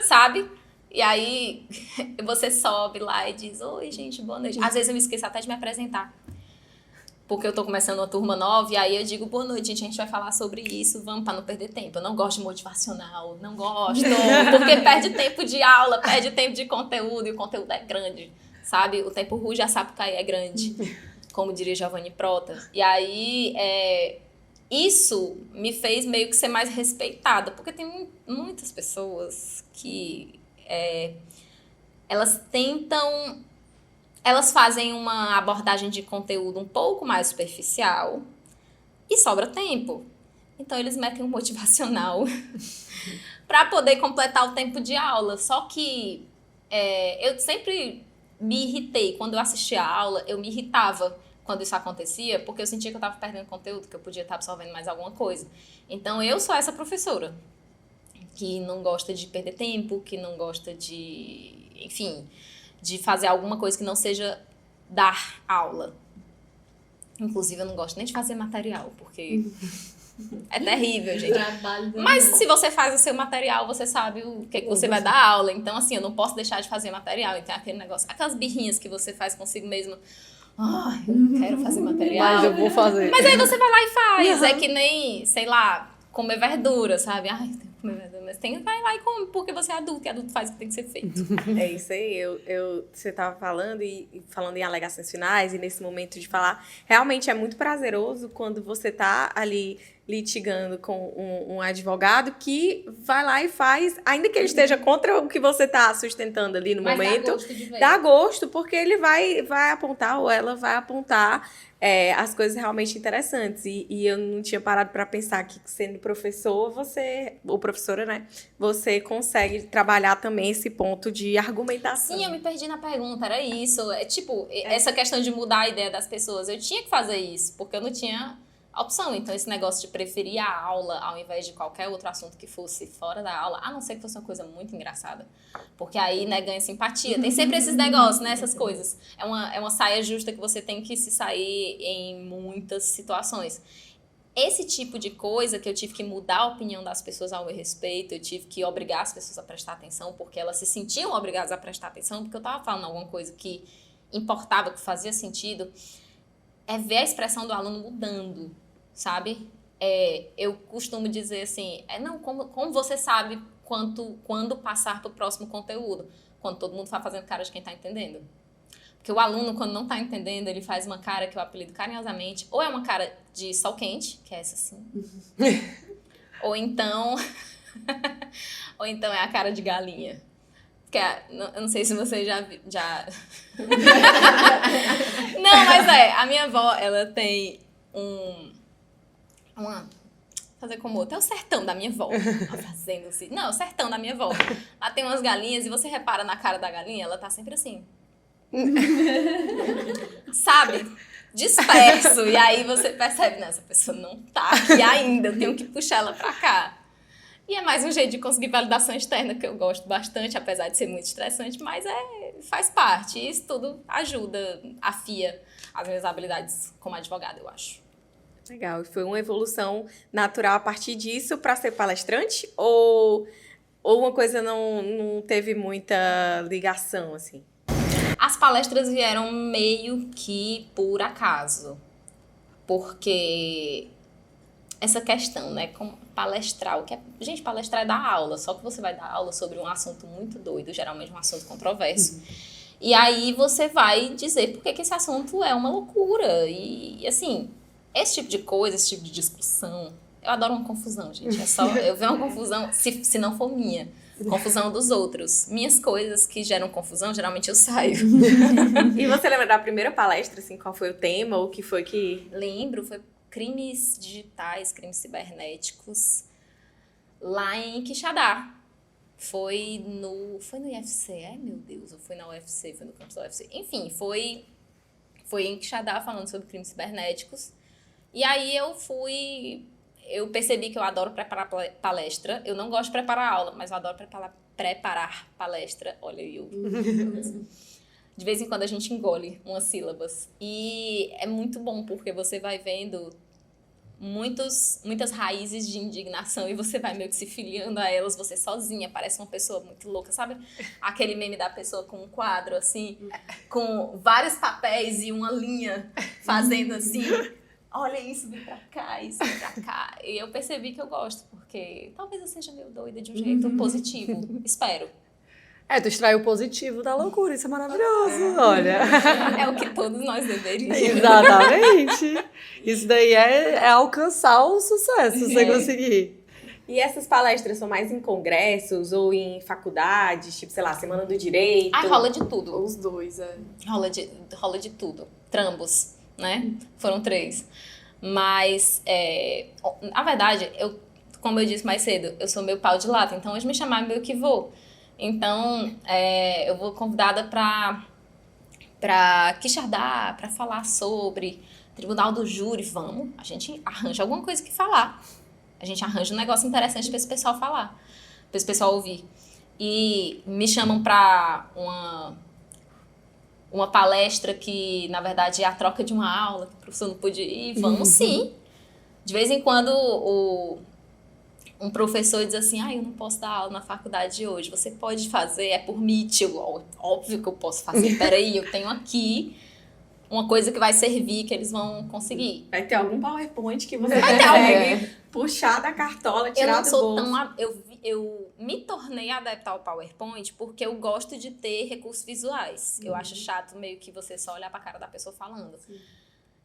Sabe? E aí você sobe lá e diz, oi, gente, boa noite. Às vezes eu me esqueço até de me apresentar. Porque eu tô começando uma turma nova, e aí eu digo, boa noite, gente, a gente vai falar sobre isso, vamos pra não perder tempo. Eu não gosto de motivacional, não gosto, porque perde tempo de aula, perde tempo de conteúdo, e o conteúdo é grande, sabe? O tempo ruge, a Sapucaí é grande, como diria Giovanni Prota. E aí, isso me fez meio que ser mais respeitada, porque tem muitas pessoas que elas fazem uma abordagem de conteúdo um pouco mais superficial e sobra tempo. Então, eles metem um motivacional para poder completar o tempo de aula. Só que eu sempre me irritei. Quando eu assistia a aula, eu me irritava quando isso acontecia, porque eu sentia que eu estava perdendo conteúdo, que eu podia estar absorvendo mais alguma coisa. Então, eu sou essa professora que não gosta de perder tempo, que não gosta de... Enfim... de fazer alguma coisa que não seja dar aula. Inclusive, eu não gosto nem de fazer material, porque é terrível, gente. Mas se você faz o seu material, você sabe o que você vai dar aula. Então, assim, eu não posso deixar de fazer material. Então, aquele negócio, aquelas birrinhas que você faz consigo mesmo. Ai, eu não quero fazer material. Mas eu vou fazer. Mas aí você vai lá e faz. É que nem, sei lá, comer verdura, sabe? Ai, tem que comer verdura. Mas vai lá e come, porque você é adulto, e adulto faz o que tem que ser feito. É isso aí. Você estava falando falando em alegações finais, e nesse momento de falar, realmente é muito prazeroso quando você está ali litigando com um advogado que vai lá e faz, ainda que ele esteja contra o que você está sustentando ali no momento, dá gosto de ver. dá gosto, porque ele vai apontar, ou ela vai apontar as coisas realmente interessantes. E eu não tinha parado para pensar que, sendo professor, ou professora, né, você consegue trabalhar também esse ponto de argumentação. Sim, eu me perdi na pergunta, era isso. Essa questão de mudar a ideia das pessoas. Eu tinha que fazer isso, porque eu não tinha opção. Então, esse negócio de preferir a aula ao invés de qualquer outro assunto que fosse fora da aula, a não ser que fosse uma coisa muito engraçada. Porque aí, né, ganha simpatia. Tem sempre esses negócios, né, essas coisas. É uma saia justa que você tem que se sair em muitas situações. Esse tipo de coisa que eu tive que mudar a opinião das pessoas ao meu respeito, eu tive que obrigar as pessoas a prestar atenção, porque elas se sentiam obrigadas a prestar atenção, porque eu estava falando alguma coisa que importava, que fazia sentido, é ver a expressão do aluno mudando, sabe? Eu costumo dizer assim, como você sabe quando passar para o próximo conteúdo? Quando todo mundo vai fazendo cara de quem está entendendo. Porque o aluno, quando não está entendendo, ele faz uma cara que eu apelido carinhosamente, ou é uma cara de sol quente, que é essa assim, ou então é a cara de galinha. Que eu não sei se você já... Não, mas a minha avó, ela tem fazer como outra, é o sertão da minha avó. Fazendo-se. Não, é o sertão da minha avó. Lá tem umas galinhas e você repara na cara da galinha, ela tá sempre assim. Sabe? Disperso. E aí você percebe, não, essa pessoa não tá aqui ainda, eu tenho que puxar ela pra cá. E é mais um jeito de conseguir validação externa, que eu gosto bastante, apesar de ser muito estressante, mas faz parte. E isso tudo ajuda, afia as minhas habilidades como advogada, eu acho. Legal. E foi uma evolução natural a partir disso para ser palestrante? Ou uma coisa não teve muita ligação, assim? As palestras vieram meio que por acaso. Porque essa questão, né? Como palestrar, gente, palestrar é dar aula, só que você vai dar aula sobre um assunto muito doido, geralmente um assunto controverso. E aí você vai dizer por que esse assunto é uma loucura. E assim, esse tipo de coisa, esse tipo de discussão, eu adoro uma confusão, gente. É só eu ver uma confusão, se não for minha. Confusão dos outros. Minhas coisas que geram confusão, geralmente eu saio. E você lembra da primeira palestra, assim, qual foi o tema? Ou o que foi que... Lembro, foi crimes digitais, crimes cibernéticos, lá em Quixadá. Foi no IFC, meu Deus, ou foi na UFC, foi no campus da UFC. Enfim, foi em Quixadá falando sobre crimes cibernéticos. E aí eu percebi que eu adoro preparar palestra. Eu não gosto de preparar aula, mas eu adoro preparar palestra. Olha, de vez em quando a gente engole umas sílabas. E é muito bom, porque você vai vendo muitas raízes de indignação e você vai meio que se filiando a elas, você sozinha, parece uma pessoa muito louca, sabe? Aquele meme da pessoa com um quadro, assim, com vários papéis e uma linha fazendo assim... Olha isso, vem pra cá, isso vem pra cá. E eu percebi que eu gosto, porque talvez eu seja meio doida de um jeito positivo. Espero. Tu extrai o positivo da loucura, isso é maravilhoso, olha. É o que todos nós deveríamos. Exatamente. Isso daí é alcançar o sucesso, se você conseguir. E essas palestras são mais em congressos ou em faculdades, tipo, sei lá, Semana do Direito? Rola de tudo. Os dois, Rola de tudo. Trambos, né? Foram 3. Mas, na verdade, como eu disse mais cedo, eu sou meio pau de lata, então hoje me chamaram meio que vou. Então, eu vou convidada para Quixadá, para falar sobre Tribunal do Júri. Vamos, a gente arranja alguma coisa que falar. A gente arranja um negócio interessante para esse pessoal falar, para esse pessoal ouvir. E me chamam para uma palestra que, na verdade, é a troca de uma aula, que o professor não pôde ir. Vamos sim. De vez em quando, um professor diz assim, eu não posso dar aula na faculdade hoje, você pode fazer, é por Meet. Óbvio que eu posso fazer, peraí, eu tenho aqui uma coisa que vai servir, que eles vão conseguir. Vai ter algum PowerPoint que você consegue puxar da cartola, tirar do bolso. Eu me tornei adepta ao PowerPoint porque eu gosto de ter recursos visuais. Eu acho chato meio que você só olhar pra cara da pessoa falando. Sim.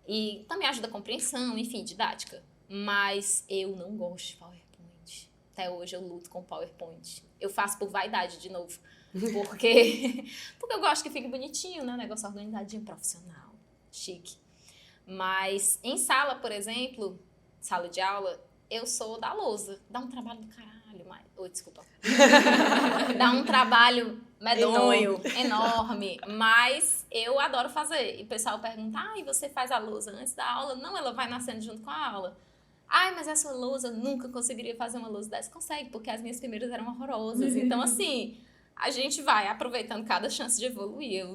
E também ajuda a compreensão, enfim, didática. Mas eu não gosto de PowerPoint. Até hoje eu luto com PowerPoint. Eu faço por vaidade de novo. Porque eu gosto que fique bonitinho, né? Negócio organizadinho, profissional, chique. Mas em sala, por exemplo, sala de aula, eu sou da lousa. Dá um trabalho do caralho. Desculpa. Dá um trabalho medonho, enorme. Mas eu adoro fazer. E o pessoal pergunta, e você faz a lousa antes da aula? Não, ela vai nascendo junto com a aula. Mas essa lousa, nunca conseguiria fazer uma lousa dessa. Consegue, porque as minhas primeiras eram horrorosas. Então, assim, a gente vai aproveitando cada chance de evoluir.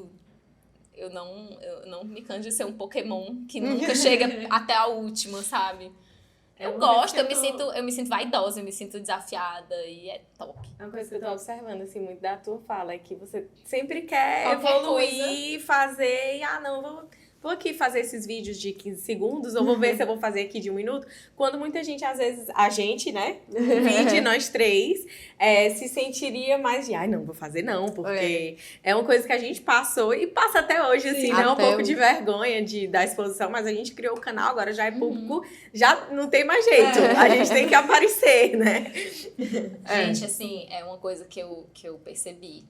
Eu não me canso de ser um Pokémon que nunca chega até a última, sabe? Eu gosto, eu me sinto vaidosa, eu me sinto desafiada e é top. Uma coisa que eu tô observando, assim, muito da tua fala é que você sempre quer evoluir, fazer e, vou aqui fazer esses vídeos de 15 segundos, ou vou ver se eu vou fazer aqui de 1 minuto. Quando muita gente, às vezes, a gente, né, nós 3, se sentiria mais de, não vou fazer não, porque é uma coisa que a gente passou e passa até hoje, assim, né, um pouco de vergonha da exposição, mas a gente criou o canal, agora já é público, já não tem mais jeito, a gente tem que aparecer, né? Gente, assim, é uma coisa que eu percebi.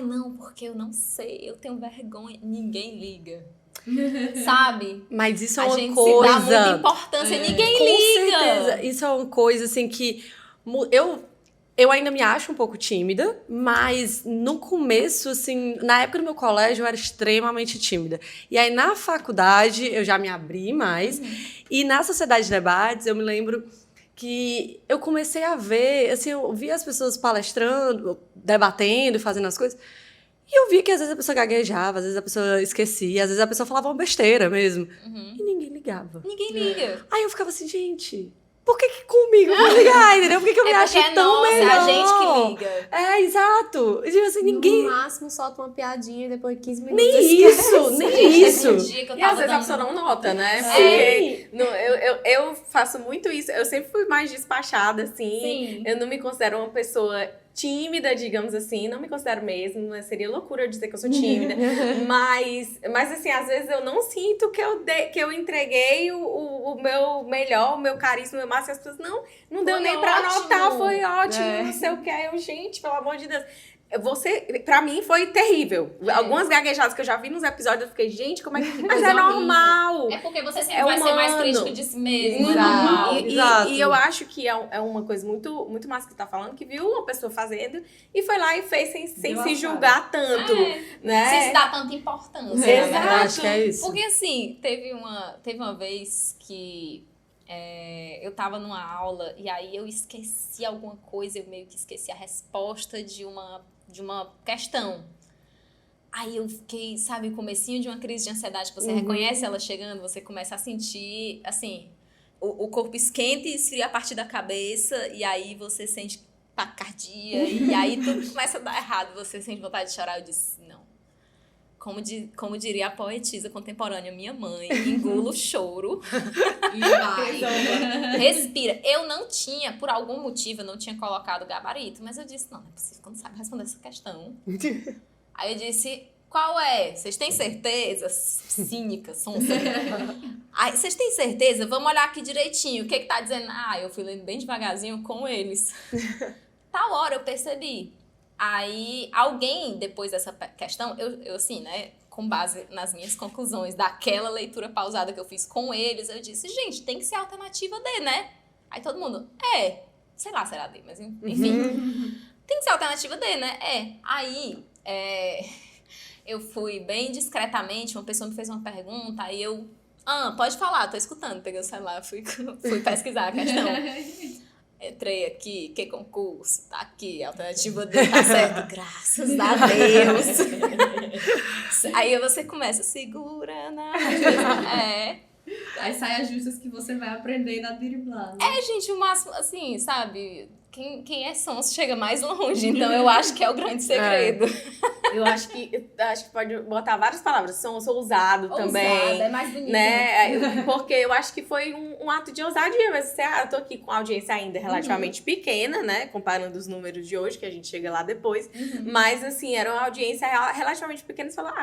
Não, porque eu não sei, eu tenho vergonha, ninguém liga. Sabe? Mas isso é uma coisa... A gente coisa... se dá muita importância, ninguém liga. Com certeza. Isso é uma coisa, assim, que... Eu ainda me acho um pouco tímida, mas no começo, assim... Na época do meu colégio, eu era extremamente tímida. E aí, na faculdade, eu já me abri mais. E na Sociedade de Debates, eu me lembro que eu comecei a ver, assim, eu via as pessoas palestrando, debatendo, fazendo as coisas, e eu vi que às vezes a pessoa gaguejava, às vezes a pessoa esquecia, às vezes a pessoa falava uma besteira mesmo, e ninguém ligava. Ninguém liga. Aí eu ficava assim, gente, por que comigo eu vou ligar, entendeu? Por que eu me acho tão melhor? É a gente que liga. É, exato. E, tipo assim, ninguém... No máximo, solta uma piadinha e depois de 15 minutos Nem isso, nem Gente, isso. teve um dia que eu E às tava vezes a dando- pessoa não nota, né? Sim. Porque eu faço muito isso. Eu sempre fui mais despachada, assim. Sim. Eu não me considero uma pessoa tímida, digamos assim. Não me considero mesmo. Mas seria loucura eu dizer que eu sou tímida. mas assim, às vezes eu não sinto que eu entreguei o meu melhor, o meu carisma, o meu máximo. As pessoas, não deu Foi nem pra ótimo. notar. Foi ótimo, não sei o que. Aí eu, gente, pelo amor de Deus. Pra mim foi terrível. Algumas gaguejadas que eu já vi nos episódios, eu fiquei, gente, como é que... Mas Coisa é horrível. normal. É porque você sempre É vai ser mais humano. crítico de si mesmo, é Exato. normal. Exato. E eu acho que é uma coisa muito, muito massa que tu tá falando, que viu uma pessoa fazendo e foi lá e fez sem Deu se a julgar tanto, Sem né? se dar tanta importância, Exato. na verdade. Acho que é isso. Porque assim, teve uma vez que eu tava numa aula e aí eu esqueci alguma coisa, eu meio que esqueci a resposta de uma questão. Aí eu fiquei, sabe, comecinho de uma crise de ansiedade, que você reconhece ela chegando, você começa a sentir, assim, o corpo esquenta e esfria a partir da cabeça, e aí você sente taquicardia, e aí tudo começa a dar errado, você sente vontade de chorar. Eu disse, não. Como diria a poetisa contemporânea, minha mãe, engula o choro. E vai. Respira. Eu não tinha, por algum motivo, eu não tinha colocado gabarito, mas eu disse, não é possível que eu não saiba responder essa questão. Aí eu disse, qual é? Vocês têm certeza? Cínica, sonsa. Aí, vocês têm certeza? Vamos olhar aqui direitinho. O que tá dizendo? Ah, eu fui lendo bem devagarzinho com eles. Tal hora eu percebi. Aí, alguém, depois dessa questão, eu assim, né, com base nas minhas conclusões daquela leitura pausada que eu fiz com eles, eu disse, gente, tem que ser a alternativa D, né? Aí todo mundo, sei lá, será D, mas enfim. Tem que ser a alternativa D, né? Aí, eu fui bem discretamente, uma pessoa me fez uma pergunta, aí eu, pode falar, tô escutando, peguei o celular, fui pesquisar a questão. Entrei aqui, que concurso, tá aqui, alternativa D, tá certo, graças a Deus. Aí você começa, segura na... Aí sai as justas que você vai aprendendo a driblar. Né? Gente, o máximo, assim, sabe, quem é sonso chega mais longe, então eu acho que é o grande segredo. Eu acho que pode botar várias palavras. Sou ousado também. Ousado, é mais bonito. Né? Porque eu acho que foi um ato de ousadia, mas eu tô aqui com a audiência ainda relativamente pequena, né? Comparando os números de hoje, que a gente chega lá depois. Mas, assim, era uma audiência relativamente pequena. Você falou,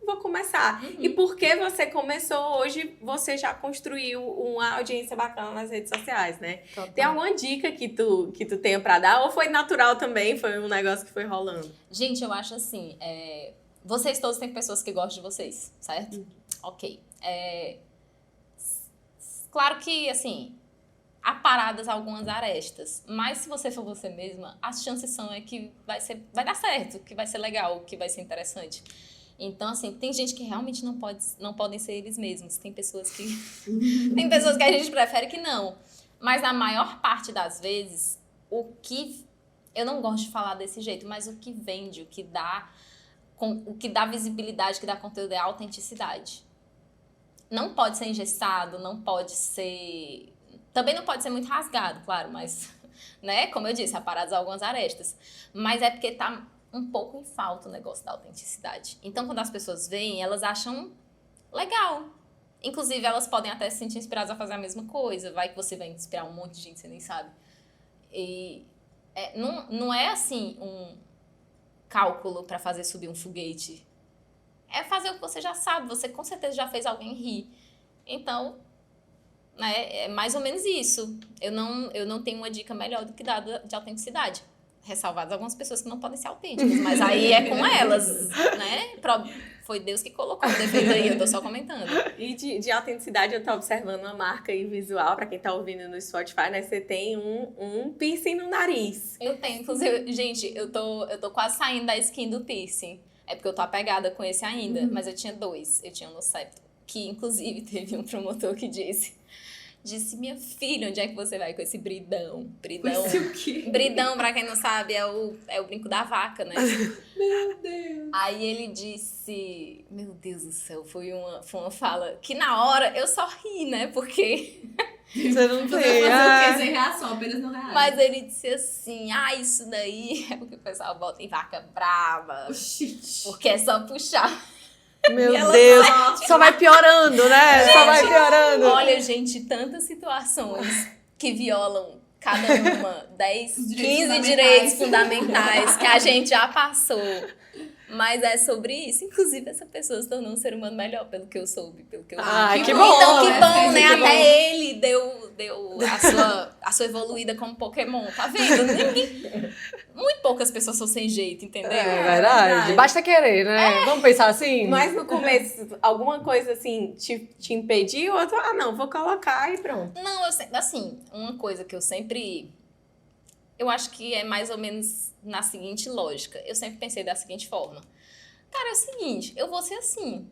vou começar. E porque você começou hoje, você já construiu uma audiência bacana nas redes sociais, né? Total. Tem alguma dica que tu tenha pra dar? Ou foi natural também? Foi um negócio que foi rolando? Gente, eu acho assim, vocês todos têm pessoas que gostam de vocês, certo? Ok. Claro que, assim, há paradas algumas arestas, mas se você for você mesma, as chances são que vai dar certo, que vai ser legal, que vai ser interessante. Então, assim, tem gente que realmente não podem ser eles mesmos. Tem pessoas que a gente prefere que não. Mas na maior parte das vezes, eu não gosto de falar desse jeito, mas o que vende, o que dá visibilidade, o que dá conteúdo é a autenticidade. Não pode ser engessado, não pode ser... Também não pode ser muito rasgado, claro, mas, né, como eu disse, aparados algumas arestas. Mas é porque tá um pouco em falta o negócio da autenticidade. Então, quando as pessoas veem, elas acham legal. Inclusive, elas podem até se sentir inspiradas a fazer a mesma coisa. Vai que você vai inspirar um monte de gente, você nem sabe. E não é, assim, um cálculo para fazer subir um foguete. É fazer o que você já sabe. Você, com certeza, já fez alguém rir. Então, né, é mais ou menos isso. Eu não tenho uma dica melhor do que dada de autenticidade. Ressalvadas algumas pessoas que não podem ser autênticas, mas aí é com elas, né? Foi Deus que colocou o defeito aí, eu tô só comentando. E de autenticidade, eu tô observando uma marca aí visual, pra quem tá ouvindo no Spotify, né? Você tem um piercing no nariz. Eu tenho, inclusive, gente, eu tô quase saindo da skin do piercing. É porque eu tô apegada com esse ainda, mas eu tinha 2. Eu tinha um no septo, que inclusive teve um promotor que disse disse, minha filha, onde é que você vai com esse bridão? Bridão, Esse o quê? bridão, pra quem não sabe, é o brinco da vaca, né? Meu Deus. Aí ele disse, meu Deus do céu, foi uma fala que na hora eu só ri, né? Porque... Você não Você tem. vai fazer o quê? Ah. Sem reação, apenas não reage. Mas ele disse assim, isso daí é porque o pessoal bota em vaca brava, Oxi. porque é só puxar. Meu E ela Deus. Só vai piorando, né? Só vai piorando. Olha, gente, tantas situações que violam cada uma, 10, Os 15 direitos direitos fundamentais que a gente já passou. Mas é sobre isso. Inclusive, essa pessoa se tornou um ser humano melhor, pelo que eu soube, pelo que eu vi. Ah, que Que bom. Então, que né? bom, né? Que bom. Até ele deu a sua evoluída como Pokémon, tá vendo? Muito poucas pessoas são sem jeito, entendeu? É verdade. Basta querer, né? Vamos pensar assim? Mas no começo, alguma coisa assim te impediu? Ou tu, não, vou colocar e pronto. Não, assim, uma coisa que eu sempre... Eu acho que é mais ou menos na seguinte lógica. Eu sempre pensei da seguinte forma. Cara, é o seguinte, eu vou ser assim,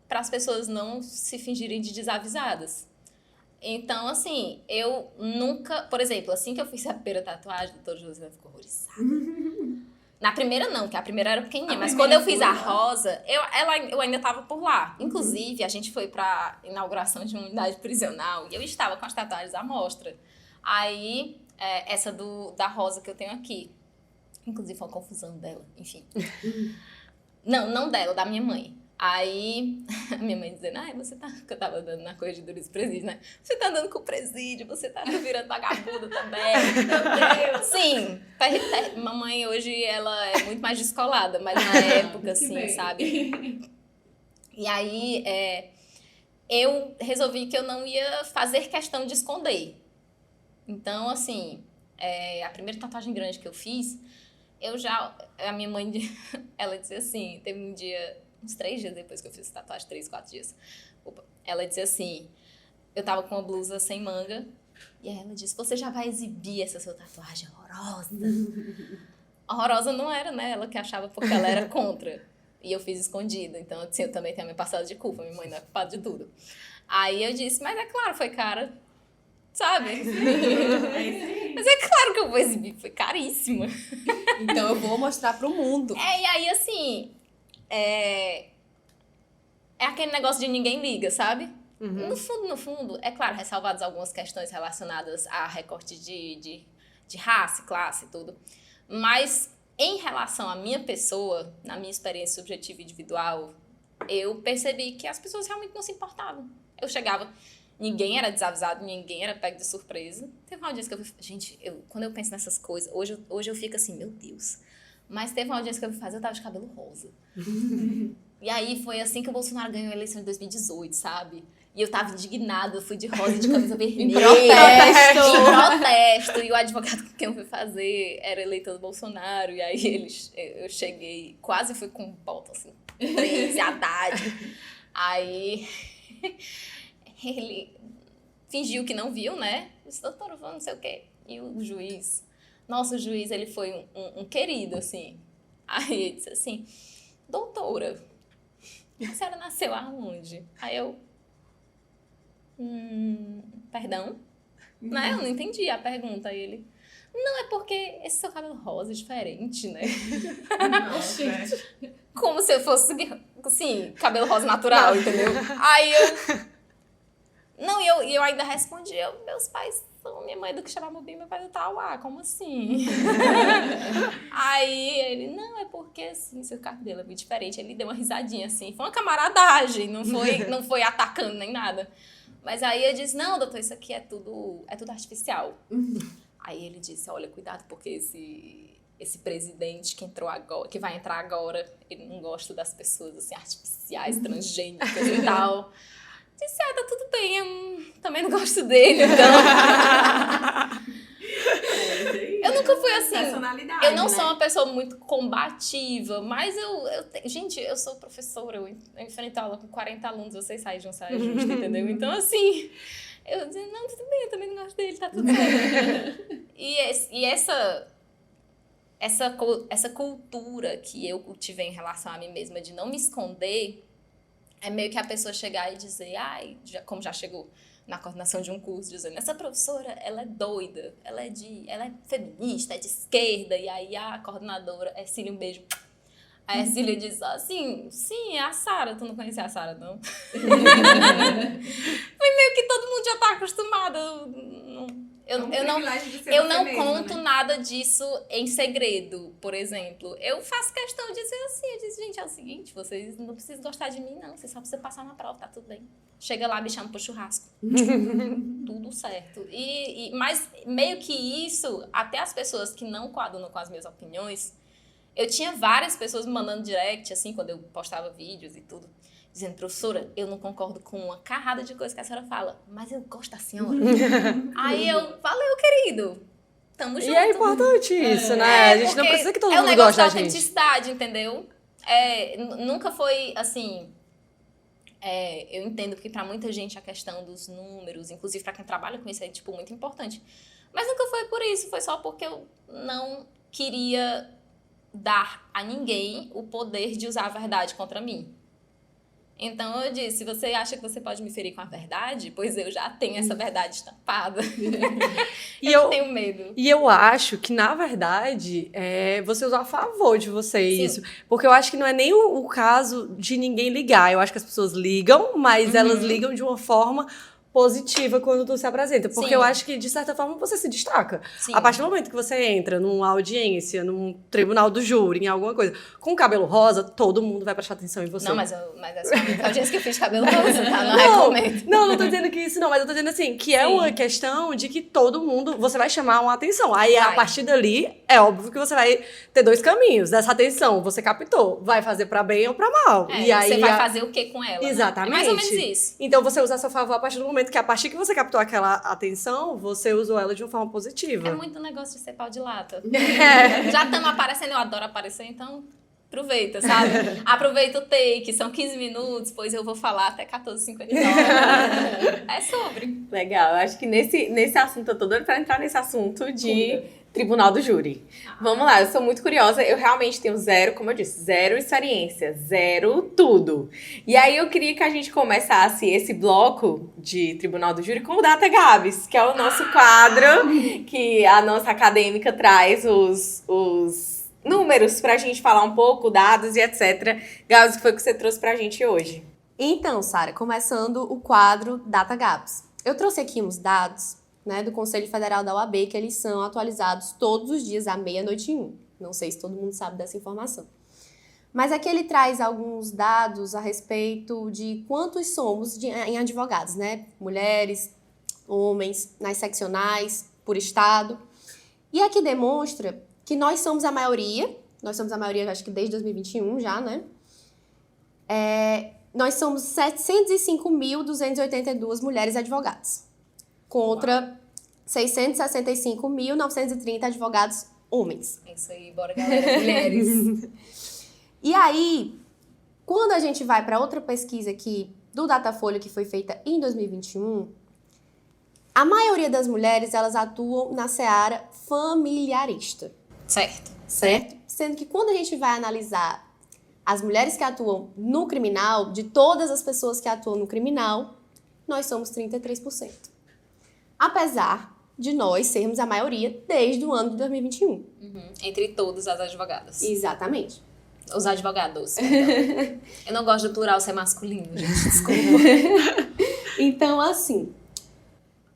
para as pessoas não se fingirem de desavisadas. Então, assim, eu nunca... Por exemplo, assim que eu fiz a primeira tatuagem, a doutora Josiane ficou horrorizada. Na primeira não, porque a primeira era pequenininha. Mas quando eu fiz a rosa, eu ainda estava por lá. Inclusive, a gente foi para inauguração de uma unidade prisional e eu estava com as tatuagens à mostra. Aí, essa da rosa que eu tenho aqui. Inclusive, foi uma confusão dela, enfim. Não dela, da minha mãe. Aí, a minha mãe dizendo, você tá... Porque eu tava andando na corregedoria do presídio, né? Você tá andando com o presídio, você tá virando vagabunda também. Meu Deus. Sim, mamãe hoje, ela é muito mais descolada, mas na época, assim, bem. sabe? E aí, eu resolvi que eu não ia fazer questão de esconder. Então, assim, a primeira tatuagem grande que eu fiz, a minha mãe, ela dizia assim, teve um dia... uns 3 dias depois que eu fiz essa tatuagem, 3, 4 dias. Ela dizia assim, eu tava com uma blusa sem manga, e aí ela disse, você já vai exibir essa sua tatuagem horrorosa. Horrorosa não era, né? Ela que achava porque ela era contra. E eu fiz escondido, então assim, eu também tenho a minha passada de culpa, minha mãe não é culpada de tudo. Aí eu disse, mas é claro, foi cara, sabe? Mas é claro que eu vou exibir, foi caríssima. Então eu vou mostrar pro mundo. E aí assim... É aquele negócio de ninguém liga, sabe? Uhum. No fundo, é claro, ressalvadas algumas questões relacionadas a recorte de raça, classe e tudo. Mas, em relação à minha pessoa, na minha experiência subjetiva e individual, eu percebi que as pessoas realmente não se importavam. Eu chegava, ninguém era desavisado, ninguém era pego de surpresa. Teve uma audiência que eu fui... Gente, quando eu penso nessas coisas, hoje eu fico assim, meu Deus... Mas teve uma audiência que eu fui fazer, eu tava de cabelo rosa. E aí foi assim que o Bolsonaro ganhou a eleição de 2018, sabe? E eu tava indignada, eu fui de rosa e de camisa vermelha. Em protesto. E o advogado com quem eu fui fazer era eleitor do Bolsonaro. E aí eu cheguei, quase fui com pauta assim, 13, Haddad. Aí ele fingiu que não viu, né? Disse, doutora, não sei o quê. E o juiz... Nossa, o juiz, ele foi um querido, assim. Aí ele disse assim, doutora, a senhora nasceu aonde? Aí eu, perdão? Né? Eu não entendi a pergunta. Aí ele, não, é porque esse seu cabelo rosa é diferente, né? Nossa, Como se eu fosse, assim, cabelo rosa natural, entendeu? Aí eu... Não, e eu ainda respondi, meus pais... Minha mãe é do Quixeramobim, meu pai é do Tauá, como assim? Aí ele, não, é porque assim, seu cabelo é muito diferente. Ele deu uma risadinha assim, foi uma camaradagem, não foi atacando nem nada. Mas aí eu disse, não, doutor, isso aqui é tudo artificial. Aí ele disse, olha, cuidado, porque esse presidente que vai entrar agora, ele não gosta das pessoas assim, artificiais, transgênicas e tal. Disse, tá tudo bem, eu também não gosto dele, então... Eu nunca fui assim, personalidade, eu não né? sou uma pessoa muito combativa, mas gente, eu sou professora, eu enfrento aula com 40 alunos, vocês saem de um saia justo, entendeu? Então, assim, eu disse, não, tudo bem, eu também não gosto dele, tá tudo certo. E essa cultura que eu cultivei em relação a mim mesma de não me esconder... É meio que a pessoa chegar e dizer, como já chegou, na coordenação de um curso, dizendo, essa professora, ela é doida, ela é feminista, é de esquerda, e aí a coordenadora, Cília, um beijo. Aí a Cília diz assim, sim, é a Sara, tu não conhecia a Sara, não? Foi meio que todo mundo já tá acostumado, eu não conto nada disso em segredo, por exemplo. Eu faço questão de dizer assim, eu disse, gente, é o seguinte, vocês não precisam gostar de mim, não. Vocês só precisam passar na prova, tá tudo bem. Chega lá, me chama pro churrasco. Tudo certo. Mas meio que isso, até as pessoas que não coadunam com as minhas opiniões, eu tinha várias pessoas me mandando direct, assim, quando eu postava vídeos e tudo, dizendo, professora, eu não concordo com uma carrada de coisa que a senhora fala, mas eu gosto da senhora. Aí eu, valeu, querido. Tamo junto. E é importante isso, né? A gente não precisa que todo mundo goste da gente. É um negócio da autenticidade, entendeu? Nunca foi, assim... eu entendo que pra muita gente a questão dos números, inclusive pra quem trabalha com isso, é, tipo, muito importante. Mas nunca foi por isso, foi só porque eu não queria dar a ninguém o poder de usar a verdade contra mim. Então eu disse, se você acha que você pode me ferir com a verdade, pois eu já tenho essa verdade estampada. Eu não tenho medo. E eu acho que, na verdade, você usar a favor de você Sim. isso. Porque eu acho que não é nem o caso de ninguém ligar. Eu acho que as pessoas ligam, mas elas ligam de uma forma positiva quando tu se apresenta. Porque Sim. eu acho que, de certa forma, você se destaca. Sim. A partir do momento que você entra numa audiência, num tribunal do júri, em alguma coisa, com cabelo rosa, todo mundo vai prestar atenção em você. Não, mas é só a única audiência que eu fiz cabelo rosa, tá? Não recomendo. Não tô dizendo que isso não, mas eu tô dizendo assim, que é uma questão de que todo mundo, você vai chamar uma atenção. Aí, a partir dali, é óbvio que você vai ter dois caminhos. Dessa atenção, você captou, vai fazer pra bem ou pra mal. E aí, você vai fazer o que com ela? Exatamente. Né? É mais ou menos isso. Então, você usa a seu favor a partir do momento que, a partir que você captou aquela atenção, você usou ela de uma forma positiva. É muito negócio de ser pau de lata. Já estamos aparecendo, eu adoro aparecer, então aproveita, sabe? Aproveita o take, são 15 minutos, pois eu vou falar até 14h59. É sobre. Legal, eu acho que nesse assunto, eu tô doida pra entrar nesse assunto de Tribunal do Júri. Vamos lá, eu sou muito curiosa, eu realmente tenho zero, como eu disse, zero experiência, zero tudo. E aí eu queria que a gente começasse esse bloco de Tribunal do Júri com o Data Gabs, que é o nosso quadro que a nossa acadêmica traz os números pra gente falar um pouco, dados e etc. Gabs, o que foi que você trouxe pra gente hoje? Então, Sara, começando o quadro Data Gaps. Eu trouxe aqui uns dados, né, do Conselho Federal da UAB, que eles são atualizados todos os dias à meia-noite e 1. Não sei se todo mundo sabe dessa informação. Mas aqui ele traz alguns dados a respeito de quantos somos em advogados, né? Mulheres, homens, nas seccionais, por estado. E aqui demonstra que nós somos a maioria acho que desde 2021 já, né? Nós somos 705.282 mulheres advogadas, contra 665.930 advogados homens. É isso aí, bora galera, mulheres. E aí, quando a gente vai para outra pesquisa aqui do Datafolha, que foi feita em 2021, a maioria das mulheres, elas atuam na seara familiarista. Certo. Sendo que quando a gente vai analisar as mulheres que atuam no criminal, de todas as pessoas que atuam no criminal, nós somos 33%. Apesar de nós sermos a maioria desde o ano de 2021. Entre todas as advogadas. Exatamente. Os advogados. Então. Eu não gosto do plural ser masculino, gente, desculpa. Então, assim,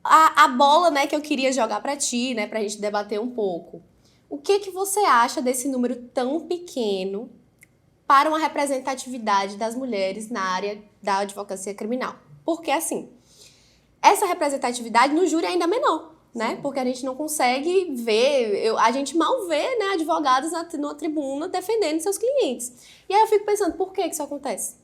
a bola, né, que eu queria jogar pra ti, né, pra gente debater um pouco. O que você acha desse número tão pequeno para uma representatividade das mulheres na área da advocacia criminal? Porque, assim, essa representatividade no júri é ainda menor, né? Porque a gente não consegue ver, a gente mal vê, né, advogados na tribuna defendendo seus clientes. E aí eu fico pensando, por que isso acontece?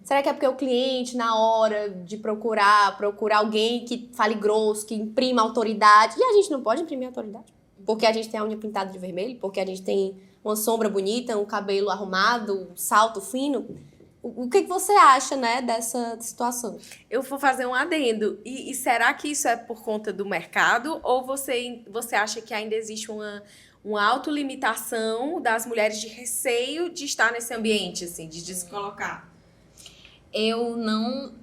Será que é porque o cliente, na hora de procurar alguém que fale grosso, que imprima autoridade, e a gente não pode imprimir autoridade? Porque a gente tem a unha pintada de vermelho, porque a gente tem uma sombra bonita, um cabelo arrumado, um salto fino. O que você acha, né, dessa situação? Eu vou fazer um adendo. E será que isso é por conta do mercado? Ou você acha que ainda existe uma autolimitação das mulheres de receio de estar nesse ambiente, assim, de se colocar? Eu não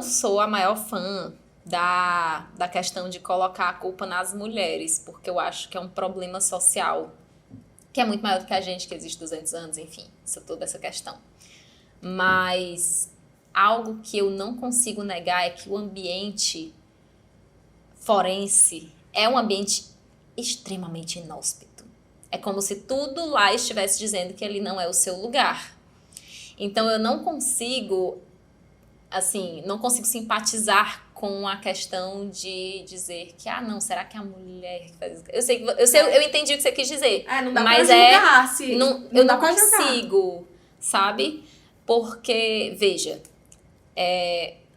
sou a maior fã da questão de colocar a culpa nas mulheres, porque eu acho que é um problema social que é muito maior do que a gente, que existe 200 anos, enfim, toda essa questão. Mas algo que eu não consigo negar é que o ambiente forense é um ambiente extremamente inóspito. É como se tudo lá estivesse dizendo que ele não é o seu lugar. Então eu não consigo simpatizar com a questão de dizer que, não, será que a mulher que faz isso? Eu entendi o que você quis dizer. Não dá mas pra julgar, se... eu não consigo, sabe? Porque, veja,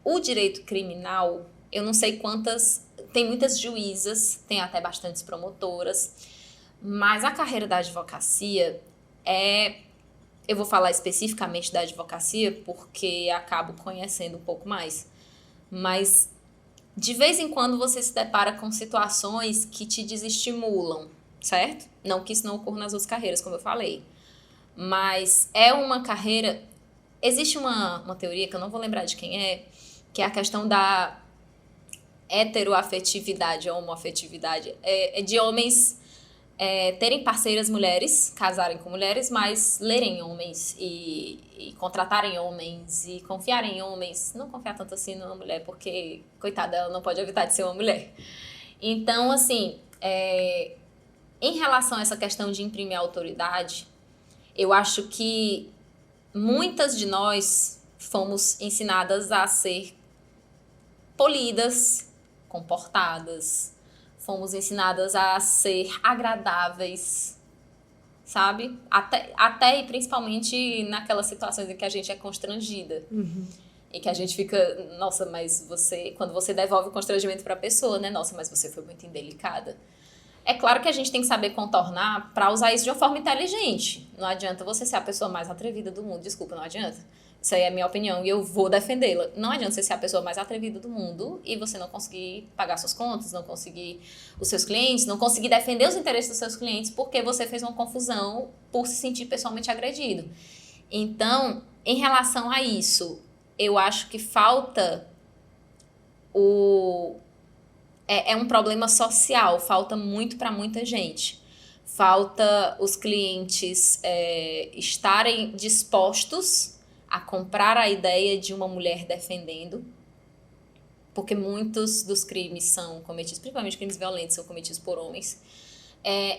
o direito criminal, eu não sei quantas, tem muitas juízas, tem até bastantes promotoras, mas a carreira da advocacia eu vou falar especificamente da advocacia porque acabo conhecendo um pouco mais, mas de vez em quando você se depara com situações que te desestimulam, certo? Não que isso não ocorra nas outras carreiras, como eu falei, mas é uma carreira... Existe uma teoria, que eu não vou lembrar de quem que é a questão da heteroafetividade, homoafetividade, de homens terem parceiras mulheres, casarem com mulheres, mas lerem homens e contratarem homens e confiarem em homens. Não confiar tanto assim numa mulher, porque, coitada, ela não pode evitar de ser uma mulher. Então, assim, em relação a essa questão de imprimir autoridade, eu acho que muitas de nós fomos ensinadas a ser polidas, comportadas, fomos ensinadas a ser agradáveis, sabe? Até e principalmente naquelas situações em que a gente é constrangida. Uhum. E que a gente fica, nossa, mas quando você devolve o constrangimento para a pessoa, né? Nossa, mas você foi muito indelicada. É claro que a gente tem que saber contornar para usar isso de uma forma inteligente. Não adianta você ser a pessoa mais atrevida do mundo. Desculpa, não adianta. Isso aí é a minha opinião e eu vou defendê-la. Não adianta você ser a pessoa mais atrevida do mundo e você não conseguir pagar suas contas, não conseguir os seus clientes, não conseguir defender os interesses dos seus clientes porque você fez uma confusão por se sentir pessoalmente agredido. Então, em relação a isso, eu acho que falta é um problema social, falta muito para muita gente. Falta os clientes estarem dispostos a comprar a ideia de uma mulher defendendo, porque muitos dos crimes são cometidos, principalmente crimes violentos, são cometidos por homens.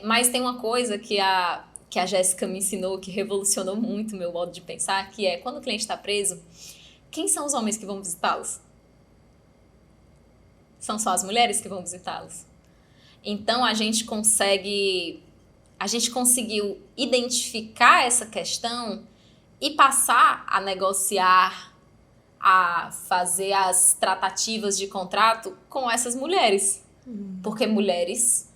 Mas tem uma coisa que a Jéssica me ensinou, que revolucionou muito o meu modo de pensar, que é, quando o cliente está preso, quem são os homens que vão visitá-los? São só as mulheres que vão visitá-los. Então, a gente conseguiu identificar essa questão e passar a negociar, a fazer as tratativas de contrato com essas mulheres. Porque mulheres,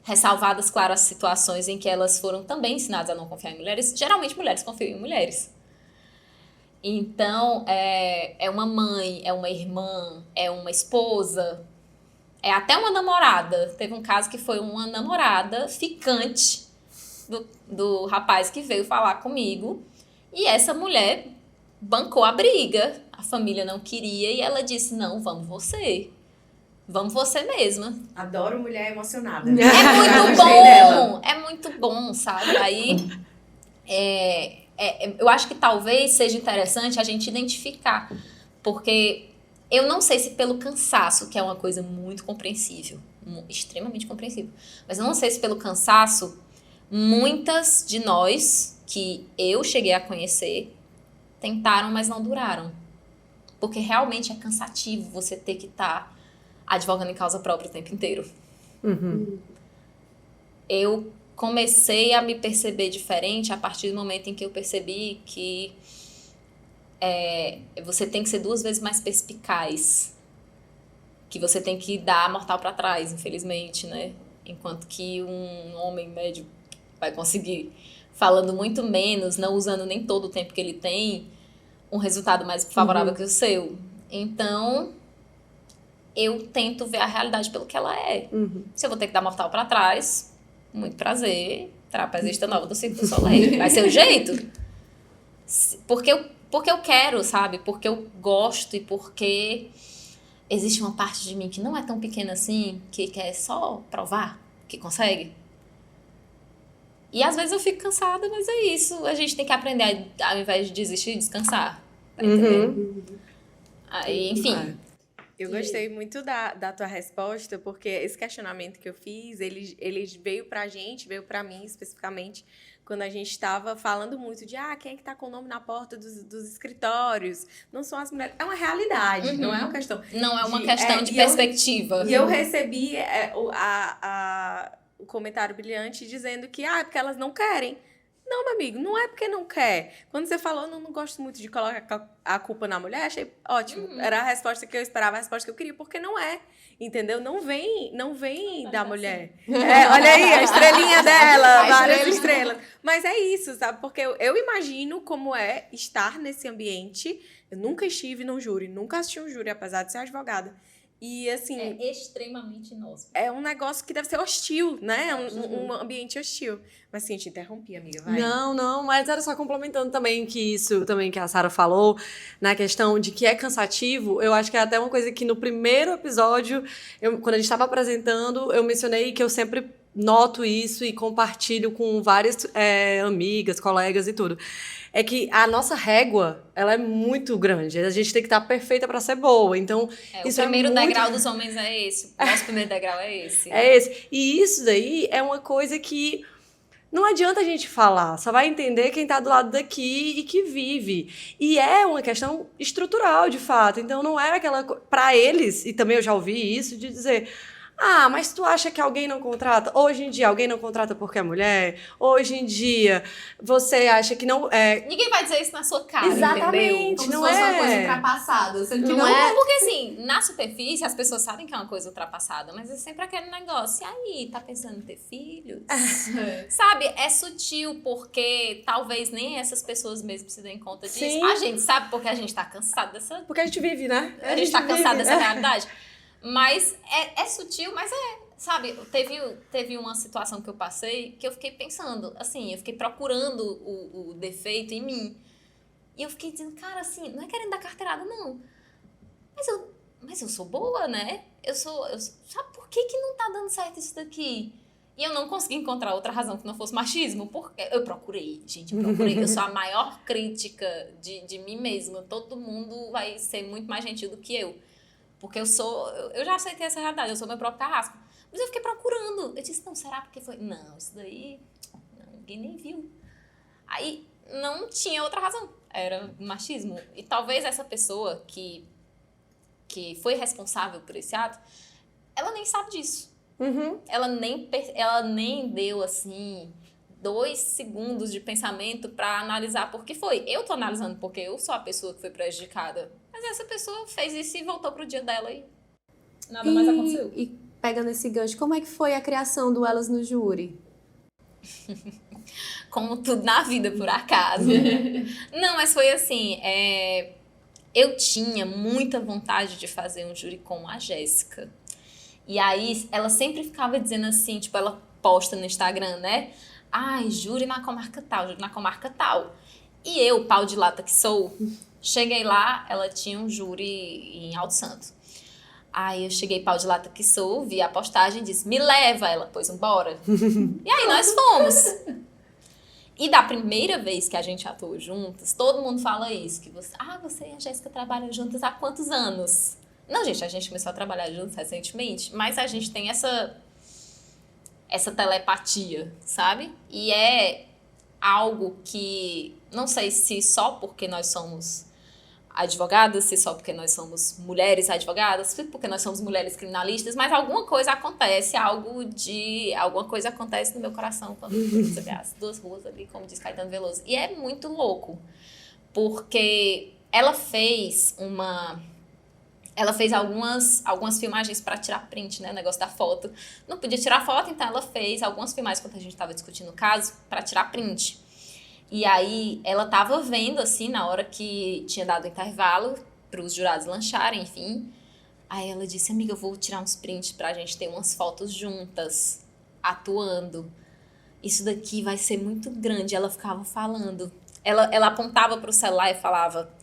ressalvadas, claro, as situações em que elas foram também ensinadas a não confiar em mulheres, geralmente mulheres confiam em mulheres. Então, é uma mãe, é uma irmã, é uma esposa, é até uma namorada. Teve um caso que foi uma namorada ficante do rapaz que veio falar comigo. E essa mulher bancou a briga. A família não queria e ela disse, não, vamos você. Vamos você mesma. Adoro mulher emocionada. É muito bom, sabe? Aí, eu acho que talvez seja interessante a gente identificar. Porque eu não sei se pelo cansaço, que é uma coisa muito compreensível, extremamente compreensível, mas eu não sei se pelo cansaço, muitas de nós que eu cheguei a conhecer tentaram, mas não duraram. Porque realmente é cansativo você ter que estar advogando em causa própria o tempo inteiro. Uhum. Eu comecei a me perceber diferente a partir do momento em que eu percebi que você tem que ser 2 vezes mais perspicaz. Que você tem que dar a mortal para trás, infelizmente, né? Enquanto que um homem médio vai conseguir, falando muito menos, não usando nem todo o tempo que ele tem, um resultado mais favorável que o seu. Então, eu tento ver a realidade pelo que ela é. Se eu vou ter que dar mortal para trás, muito prazer, trapezista nova do Circo do Soleil. Vai ser o jeito. Porque eu quero, sabe? Porque eu gosto e porque existe uma parte de mim que não é tão pequena assim, que quer só provar que consegue. E às vezes eu fico cansada, mas é isso. A gente tem que aprender, ao invés de desistir, descansar. Tá entendendo? Aí, enfim. Eu gostei muito da tua resposta, porque esse questionamento que eu fiz, ele veio pra gente, veio pra mim especificamente, quando a gente estava falando muito de quem é que tá com o nome na porta dos escritórios. Não são as mulheres. É uma realidade, não é uma questão. Não é uma questão de perspectiva. E eu recebi o comentário brilhante dizendo que, é porque elas não querem. Não, meu amigo, não é porque não quer. Quando você falou, não gosto muito de colocar a culpa na mulher, achei ótimo. Era a resposta que eu esperava, a resposta que eu queria, porque não é. Entendeu? Não vem da mulher. Olha aí, a estrelinha dela, várias estrelas. Mas é isso, sabe? Porque eu imagino como é estar nesse ambiente. Eu nunca estive num júri, nunca assisti um júri, apesar de ser advogada. E, assim... É extremamente inóspito. É um negócio que deve ser hostil, né? Um ambiente hostil. Mas, sim, te interrompi, amiga, vai. Não, mas era só complementando também que a Sara falou, na questão de que é cansativo. Eu acho que é até uma coisa que no primeiro episódio, quando a gente estava apresentando, eu mencionei que eu sempre noto isso e compartilho com várias amigas, colegas e tudo. É que a nossa régua, ela é muito grande. A gente tem que estar perfeita para ser boa. Então, isso o primeiro degrau dos homens é esse. O nosso primeiro degrau é esse. É esse. E isso daí é uma coisa que não adianta a gente falar. Só vai entender quem está do lado daqui e que vive. E é uma questão estrutural, de fato. Então, não é aquela... Para eles, e também eu já ouvi isso, de dizer... mas tu acha que alguém não contrata? Hoje em dia, alguém não contrata porque é mulher? Hoje em dia, você acha que não... Ninguém vai dizer isso na sua cara, Exatamente, entendeu? não é uma coisa ultrapassada. Sendo que não é... Porque, assim, na superfície, as pessoas sabem que é uma coisa ultrapassada, mas é sempre aquele negócio. E aí, tá pensando em ter filhos? Sabe? É sutil, porque talvez nem essas pessoas mesmo se deem conta disso. Sim. A gente sabe porque a gente tá cansado dessa... Porque a gente vive, né? A gente tá cansado dessa realidade. Mas é sutil, mas sabe, teve uma situação que eu passei que eu fiquei pensando, assim, eu fiquei procurando o defeito em mim. E eu fiquei dizendo, cara, assim, não é querendo dar carteirada, não. Mas eu sou boa, né? Sabe por que não tá dando certo isso daqui? E eu não consegui encontrar outra razão que não fosse machismo, porque eu procurei, gente, eu sou a maior crítica de mim mesma. Todo mundo vai ser muito mais gentil do que eu. Porque eu já aceitei essa realidade, eu sou meu próprio carrasco. Mas eu fiquei procurando. Eu disse, não, será porque foi? Não, isso daí, ninguém nem viu. Aí, não tinha outra razão. Era machismo. E talvez essa pessoa que foi responsável por esse ato, ela nem sabe disso. Ela nem deu, assim, 2 segundos de pensamento pra analisar por que foi. Eu tô analisando porque eu sou a pessoa que foi prejudicada. Mas essa pessoa fez isso e voltou pro dia dela e nada mais aconteceu. E pegando esse gancho, como é que foi a criação do Elas no Júri? Como tudo na vida, por acaso. Não, mas foi assim, eu tinha muita vontade de fazer um júri com a Jéssica. E aí, ela sempre ficava dizendo assim, tipo, ela posta no Instagram, né? Júri na comarca tal, júri na comarca tal. E eu, pau de lata que sou... Cheguei lá, ela tinha um júri em Alto Santo. Aí eu cheguei, pau de lata que sou, vi a postagem e disse, me leva. Ela, pois, embora. E aí nós fomos. E da primeira vez que a gente atuou juntas, todo mundo fala isso, que você e a Jéssica trabalham juntas há quantos anos? Não, gente, a gente começou a trabalhar juntas recentemente, mas a gente tem essa telepatia, sabe? E é algo que, não sei se só porque nós somos advogadas, se só porque nós somos mulheres advogadas, se porque nós somos mulheres criminalistas, mas alguma coisa acontece no meu coração quando você vê as 2 ruas ali, como diz Caetano Veloso. E é muito louco, porque ela fez algumas filmagens para tirar print, né? O negócio da foto. Não podia tirar foto, então ela fez algumas filmagens quando a gente estava discutindo o caso para tirar print. E aí, ela tava vendo, assim, na hora que tinha dado o intervalo para os jurados lancharem, enfim. Aí ela disse, amiga, eu vou tirar uns prints pra gente ter umas fotos juntas, atuando. Isso daqui vai ser muito grande. Ela ficava falando. Ela apontava pro celular e falava,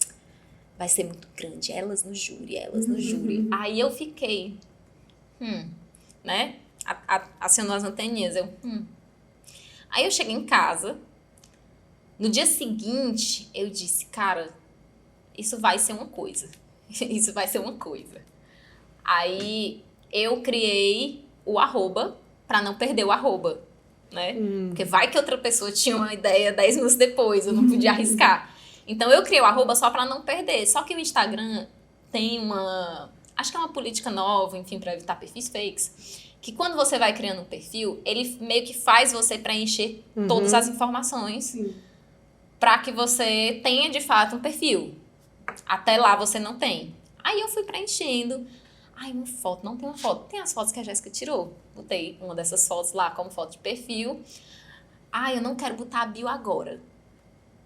vai ser muito grande, elas no júri, elas no júri. Aí eu fiquei, né? Acionou as anteninhas, Aí eu cheguei em casa, no dia seguinte, eu disse, cara, isso vai ser uma coisa. Isso vai ser uma coisa. Aí eu criei o arroba pra não perder o arroba, né? Porque vai que outra pessoa tinha uma ideia 10 minutos depois, eu não podia arriscar. Então eu criei o arroba só pra não perder. Só que o Instagram tem acho que é uma política nova, enfim, pra evitar perfis fakes, que quando você vai criando um perfil, ele meio que faz você preencher todas as informações pra que você tenha de fato um perfil. Até lá você não tem. Aí eu fui preenchendo. Ai, uma foto, não tem uma foto. Tem as fotos que a Jéssica tirou. Botei uma dessas fotos lá como foto de perfil. Ai, eu não quero botar a bio agora.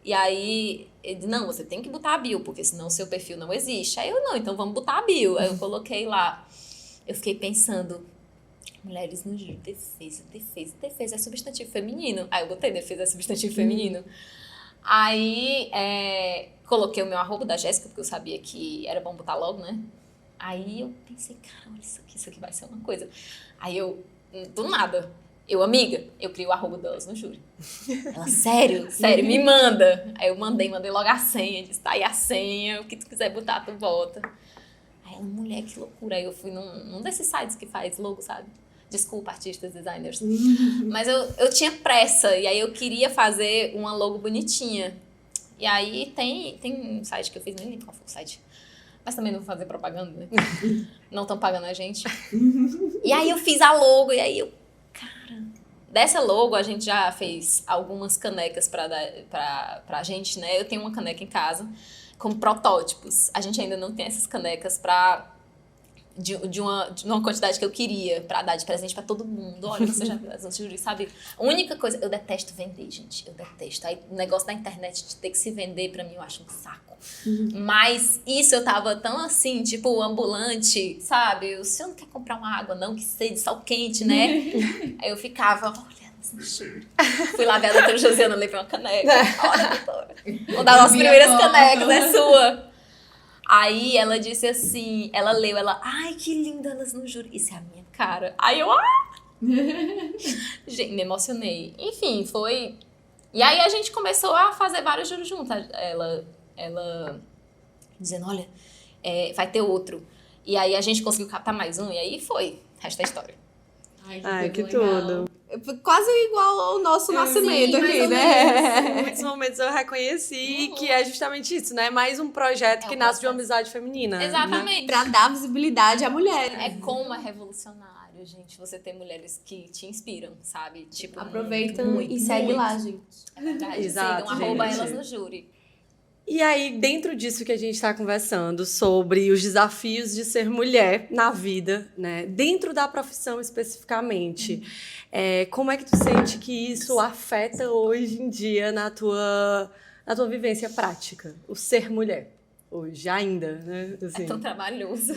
E aí, ele disse, não, você tem que botar a bio, porque senão o seu perfil não existe. Aí eu, não, então vamos botar a bio. Aí eu coloquei lá. Eu fiquei pensando, mulheres no júri, defesa é substantivo feminino. Aí eu botei defesa é substantivo feminino. Aí, coloquei o meu arroba da Jéssica, porque eu sabia que era bom botar logo, né? Aí eu pensei, cara, olha isso aqui vai ser uma coisa. Aí eu, do nada, amiga, eu crio o arroba delas no júri. Ela, sério, me manda. Aí eu mandei logo a senha, disse, tá aí a senha, o que tu quiser botar, tu bota. Aí ela, mulher, que loucura. Aí eu fui num desses sites que faz logo, sabe? Desculpa, artistas, designers. Mas eu tinha pressa, e aí eu queria fazer uma logo bonitinha. E aí tem um site que eu fiz, nem lembro qual foi o site. Mas também não vou fazer propaganda, né? Não estão pagando a gente. E aí eu fiz a logo, e aí eu, cara... Dessa logo a gente já fez algumas canecas pra gente, né? Eu tenho uma caneca em casa, como protótipos. A gente ainda não tem essas canecas de uma quantidade que eu queria pra dar de presente pra todo mundo. Olha, você já viu, sabe? A única coisa... Eu detesto vender, gente. Eu detesto. Aí o negócio da internet de ter que se vender, pra mim, eu acho um saco. Mas isso eu tava tão assim, tipo, ambulante, sabe? O senhor não quer comprar uma água, não? Que sede, sal quente, né? Aí eu ficava, olha, fui lá ver a doutora Josiana, levei uma caneca. Olha, doutora. Uma das primeiras canecas, é sua. Aí ela disse assim, ela leu, ai, que linda elas no júri. Isso é a minha cara. Aí eu, gente, me emocionei. Enfim, foi... E aí a gente começou a fazer vários juros juntos. Ela dizendo, olha, vai ter outro. E aí a gente conseguiu captar mais um, e aí foi. Resta a história. Ai, que tudo. Quase igual ao nosso nascimento aqui, né? Em muitos momentos eu reconheci que é justamente isso, né? Mais um projeto que nasce de uma amizade feminina. Exatamente. Né? Pra dar visibilidade à mulher. É como é revolucionário, gente, você ter mulheres que te inspiram, sabe? Tipo, aproveita muito, e segue lá, gente. É verdade. Exato, sigam, arroba elas no júri. E aí, dentro disso que a gente está conversando, sobre os desafios de ser mulher na vida, né? Dentro da profissão especificamente, como é que tu sente que isso afeta hoje em dia na tua vivência prática? O ser mulher, hoje, ainda, né? Assim. É tão trabalhoso.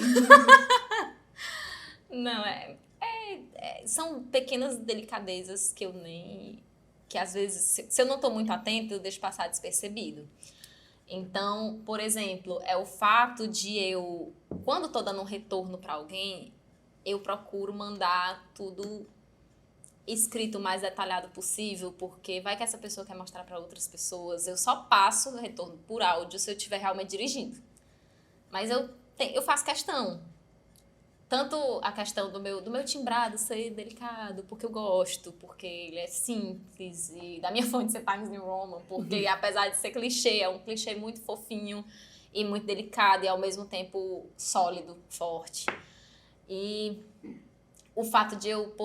Não, são pequenas delicadezas que às vezes, se eu não estou muito atenta, eu deixo passar despercebido. Então, por exemplo, é o fato de quando estou dando um retorno para alguém, eu procuro mandar tudo escrito o mais detalhado possível, porque vai que essa pessoa quer mostrar para outras pessoas. Eu só passo o retorno por áudio se eu estiver realmente dirigindo. Mas eu faço questão. Tanto a questão do meu timbrado ser delicado, porque eu gosto, porque ele é simples, e da minha fonte ser Times New Roman, porque apesar de ser clichê, é um clichê muito fofinho e muito delicado e ao mesmo tempo sólido, forte. E o fato de eu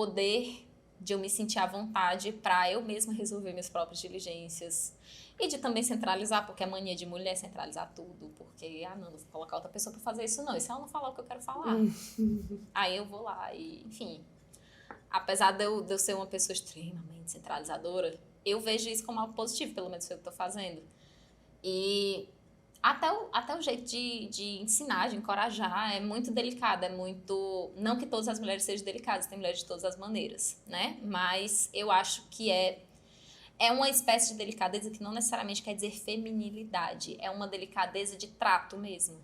me sentir à vontade para eu mesma resolver minhas próprias diligências. E de também centralizar, porque é mania de mulher centralizar tudo. Porque, não vou colocar outra pessoa pra fazer isso, não. E se ela não falar o que eu quero falar? Aí eu vou lá e, enfim. Apesar de eu ser uma pessoa extremamente centralizadora, eu vejo isso como algo positivo, pelo menos foi o que eu tô fazendo. E até o jeito de ensinar, de encorajar, é muito delicado, é muito... Não que todas as mulheres sejam delicadas, tem mulheres de todas as maneiras, né? Mas eu acho que é é uma espécie de delicadeza que não necessariamente quer dizer feminilidade. É uma delicadeza de trato mesmo.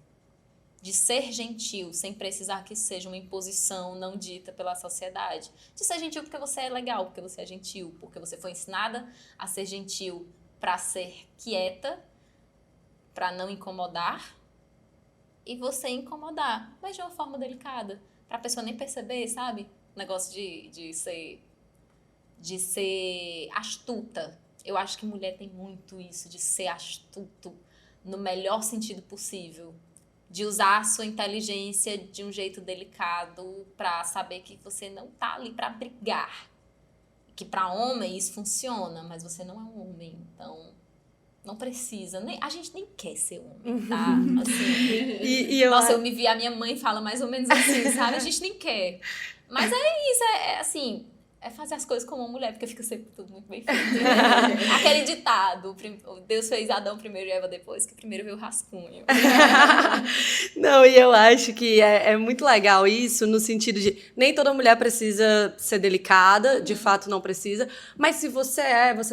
De ser gentil, sem precisar que isso seja uma imposição não dita pela sociedade. De ser gentil porque você é legal, porque você é gentil, porque você foi ensinada a ser gentil para ser quieta, para não incomodar, e você incomodar, mas de uma forma delicada, para a pessoa nem perceber, sabe? O negócio de ser astuta. Eu acho que mulher tem muito isso, de ser astuto no melhor sentido possível. De usar a sua inteligência de um jeito delicado para saber que você não tá ali para brigar. Que para homem isso funciona, mas você não é um homem, então não precisa. A gente nem quer ser homem, tá? Assim, nossa, eu me vi, a minha mãe fala mais ou menos assim, sabe? A gente nem quer. Mas é isso, é assim... É fazer as coisas como uma mulher, porque fica sempre tudo muito bem feito. Aquele ditado, Deus fez Adão primeiro e Eva depois, que primeiro veio o rascunho. Não, e eu acho que é muito legal isso, no sentido de nem toda mulher precisa ser delicada, de fato não precisa, mas se você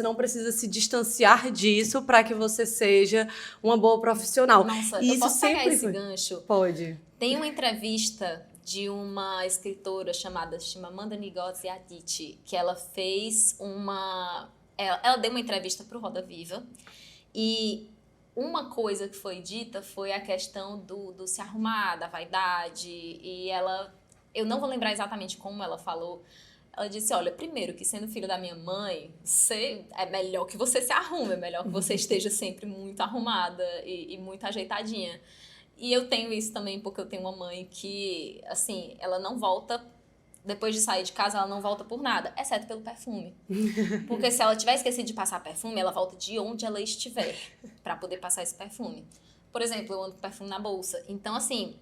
não precisa se distanciar disso para que você seja uma boa profissional. Nossa, e eu isso posso pegar sempre esse gancho? Pode. Tem uma entrevista de uma escritora chamada Chimamanda Ngozi Adichie, que ela fez ela deu uma entrevista para o Roda Viva, e uma coisa que foi dita foi a questão do se arrumar, da vaidade, e eu não vou lembrar exatamente como ela falou. Ela disse, olha, primeiro que sendo filho da minha mãe, é melhor que você se arrume, é melhor que você esteja sempre muito arrumada e muito ajeitadinha. E eu tenho isso também porque eu tenho uma mãe que, assim, ela não volta, depois de sair de casa, ela não volta por nada, exceto pelo perfume. Porque se ela tiver esquecido de passar perfume, ela volta de onde ela estiver pra poder passar esse perfume. Por exemplo, eu ando com perfume na bolsa. Então, assim,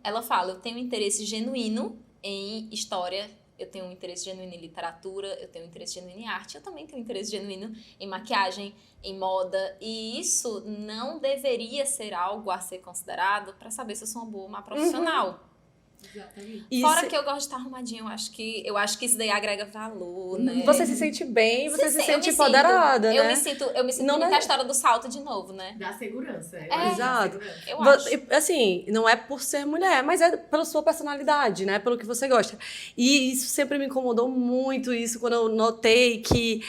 ela fala, eu tenho interesse genuíno em história, eu tenho um interesse genuíno em literatura, eu tenho um interesse genuíno em arte, eu também tenho um interesse genuíno em maquiagem, em moda, e isso não deveria ser algo a ser considerado para saber se eu sou uma boa ou má profissional. Exatamente. Fora que eu gosto de estar arrumadinha, eu acho que isso daí agrega valor, né? Você se sente bem, você se eu sente me empoderada, sinto, né? Eu me sinto Não muito é- a história do salto de novo, né? Dá segurança. Exato. Eu acho. Assim, não é por ser mulher, mas é pela sua personalidade, né? Pelo que você gosta. E isso sempre me incomodou muito, isso, quando eu notei que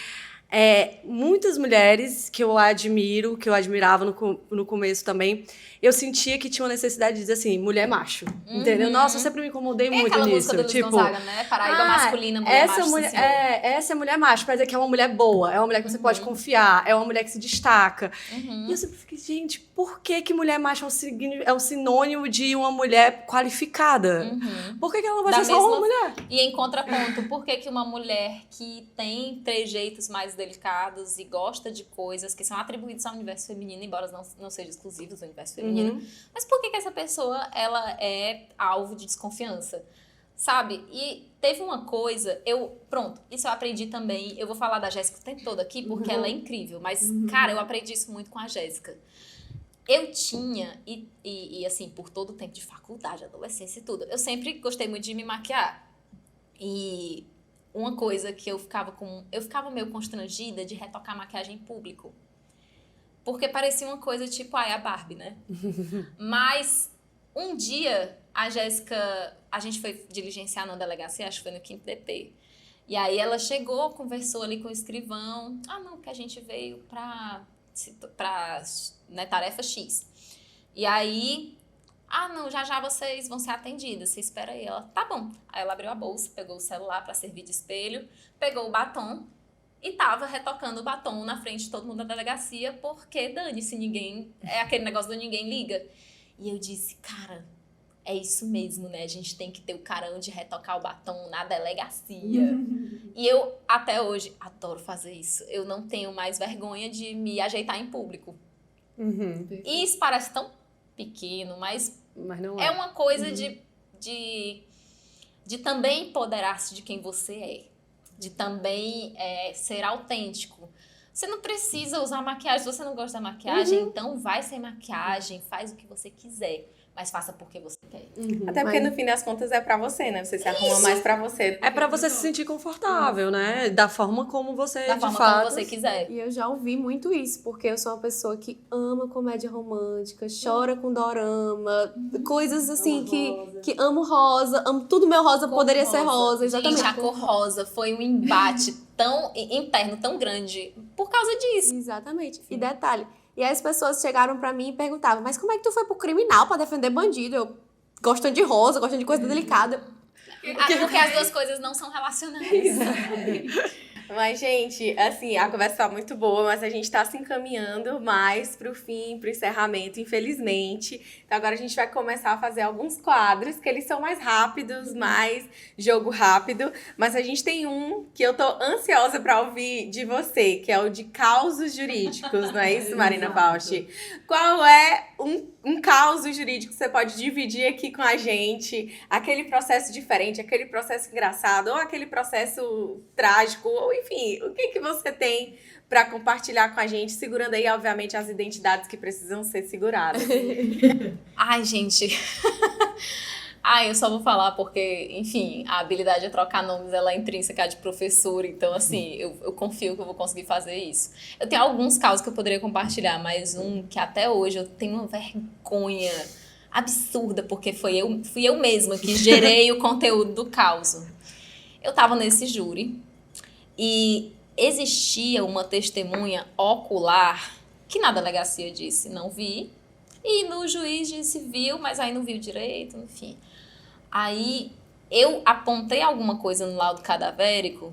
muitas mulheres que eu admiro, que eu admirava no começo também, eu sentia que tinha uma necessidade de dizer assim, mulher macho, entendeu? Nossa, eu sempre me incomodei muito Aquela nisso. música do Luiz Tipo, Gonzaga, né? Paraíba masculina, mulher essa macho, mulher, sim, senhor. essa é mulher macho, pra dizer que é uma mulher boa, é uma mulher que você pode confiar, é uma mulher que se destaca. E eu sempre fiquei, gente, por que mulher macho é um sinônimo de uma mulher qualificada? Por que ela não vai ser só uma mulher? E em contraponto, por que uma mulher que tem trejeitos mais delicados e gosta de coisas que são atribuídas ao universo feminino, embora não sejam exclusivos do universo feminino, mas por que essa pessoa ela é alvo de desconfiança? Sabe? E teve uma coisa, isso eu aprendi também, eu vou falar da Jéssica o tempo todo aqui, porque ela é incrível, mas, cara, eu aprendi isso muito com a Jéssica. Eu tinha, e assim, por todo o tempo de faculdade, adolescência e tudo, eu sempre gostei muito de me maquiar. E uma coisa que eu ficava meio constrangida de retocar maquiagem em público. Porque parecia uma coisa tipo, a Barbie, né? Mas um dia, a Jéssica, a gente foi diligenciar na delegacia, acho que foi no 5º DP. E aí ela chegou, conversou ali com o escrivão. Não, que a gente veio pra tarefa X. E aí, não, já vocês vão ser atendidas, você espera aí. Ela, tá bom. Aí ela abriu a bolsa, pegou o celular pra servir de espelho, pegou o batom e tava retocando o batom na frente de todo mundo da delegacia, porque dane-se, é aquele negócio do ninguém liga. E eu disse, cara, é isso mesmo, né? A gente tem que ter o carão de retocar o batom na delegacia. E eu, até hoje, adoro fazer isso. Eu não tenho mais vergonha de me ajeitar em público. E isso parece tão pequeno, mas não é uma coisa de também empoderar-se de quem você é. De também ser autêntico. Você não precisa usar maquiagem. Se você não gosta da maquiagem, então vai sem maquiagem, faz o que você quiser. Mas faça porque você quer. Até porque no fim das contas é pra você, né? Você se arruma mais pra você. É pra você se sentir confortável, né? Da forma como você, Da de forma fato... como você quiser. E eu já ouvi muito isso, porque eu sou uma pessoa que ama comédia romântica, chora com dorama, coisas assim que amo rosa, amo tudo meu rosa, poderia ser rosa, exatamente. Gente, a cor rosa foi um embate tão interno, tão grande, por causa disso. Exatamente. E detalhe, e aí as pessoas chegaram pra mim e perguntavam, mas como é que tu foi pro criminal pra defender bandido? Eu gostando de rosa, gostando de coisa delicada. Porque as duas coisas não são relacionadas. Mas, gente, assim, a conversa tá muito boa, mas a gente tá se encaminhando mais pro fim, pro encerramento, infelizmente. Então agora a gente vai começar a fazer alguns quadros, que eles são mais rápidos, mais jogo rápido. Mas a gente tem um que eu tô ansiosa pra ouvir de você, que é o de causos jurídicos, não é isso, Marina Bausch? Qual é um caos jurídico que você pode dividir aqui com a gente? Aquele processo diferente, aquele processo engraçado, ou aquele processo trágico, ou enfim, o que você tem para compartilhar com a gente, segurando aí, obviamente, as identidades que precisam ser seguradas. Ai, gente. Ai, eu só vou falar porque, enfim, a habilidade de trocar nomes, ela é intrínseca de professora, então, assim, eu confio que eu vou conseguir fazer isso. Eu tenho alguns casos que eu poderia compartilhar, mas um que até hoje eu tenho uma vergonha absurda, porque fui eu mesma que gerei o conteúdo do caos. Eu tava nesse júri e existia uma testemunha ocular que na delegacia disse não vi, e no juiz disse viu, mas aí não viu direito, enfim. Aí eu apontei alguma coisa no laudo cadavérico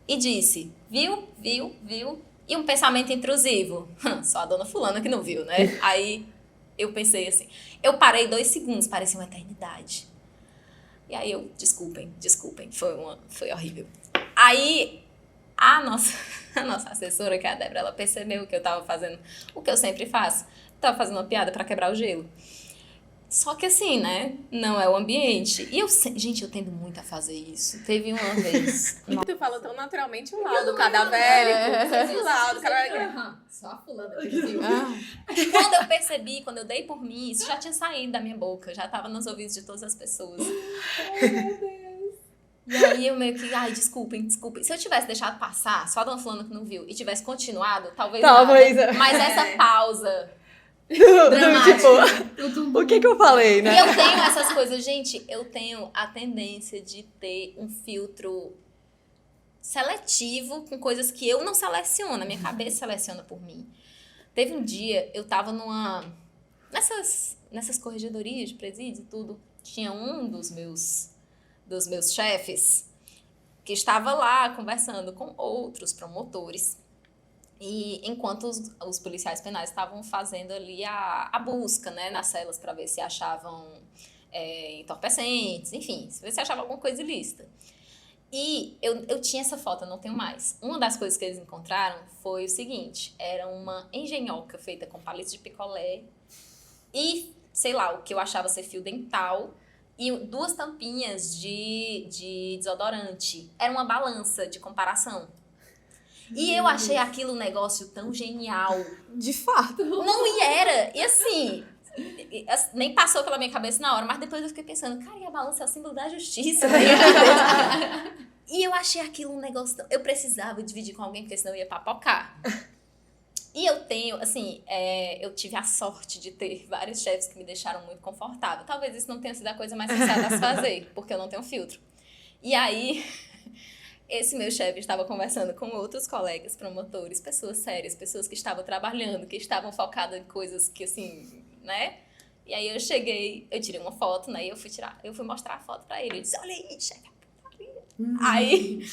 e disse, viu, e um pensamento intrusivo. Só a dona fulana que não viu, né? Aí eu pensei assim, eu parei 2 segundos, parecia uma eternidade. E aí eu, desculpem, foi horrível. Aí a nossa assessora, que é a Débora, ela percebeu que eu tava fazendo o que eu sempre faço. Tava fazendo uma piada pra quebrar o gelo. Só que assim, né? Não é o ambiente. E gente, eu tendo muito a fazer isso. Teve uma vez. Tu falou tão naturalmente o laudo cadavérico. O laudo cadavérico. Só a fulana que viu. Quando eu percebi, quando eu dei por mim, isso já tinha saído da minha boca. Já tava nos ouvidos de todas as pessoas. Ai, meu Deus. E aí eu meio que, ai, desculpem. Se eu tivesse deixado passar, só a dona fulana que não viu, e tivesse continuado, talvez nada. Mas essa pausa dramática. O que eu falei, né? E eu tenho essas coisas, gente, eu tenho a tendência de ter um filtro seletivo com coisas que eu não seleciono, a minha cabeça seleciona por mim. Teve um dia, eu tava nessas corregedorias de presídio e tudo, tinha um dos meus chefes que estava lá conversando com outros promotores. E enquanto os policiais penais estavam fazendo ali a busca, né, nas celas para ver se achavam entorpecentes, enfim, ver se achavam alguma coisa ilícita. E eu tinha essa foto, eu não tenho mais. Uma das coisas que eles encontraram foi o seguinte, era uma engenhoca feita com palitos de picolé e, sei lá, o que eu achava ser fio dental e 2 tampinhas de desodorante. Era uma balança de comparação. E eu achei aquilo um negócio tão genial. De fato. Não, e era. E assim, nem passou pela minha cabeça na hora, mas depois eu fiquei pensando, cara, e a balança é o símbolo da justiça. E eu achei aquilo um negócio tão... Eu precisava dividir com alguém, porque senão eu ia papocar. E eu tenho, assim, eu tive a sorte de ter vários chefes que me deixaram muito confortável. Talvez isso não tenha sido a coisa mais sensata a se fazer, porque eu não tenho filtro. E aí... Esse meu chefe estava conversando com outros colegas promotores, pessoas sérias, pessoas que estavam trabalhando, que estavam focadas em coisas que, assim, né? E aí eu cheguei, eu tirei uma foto, né? E eu fui mostrar a foto pra ele. Eu disse, olha aí, chefe. Aí,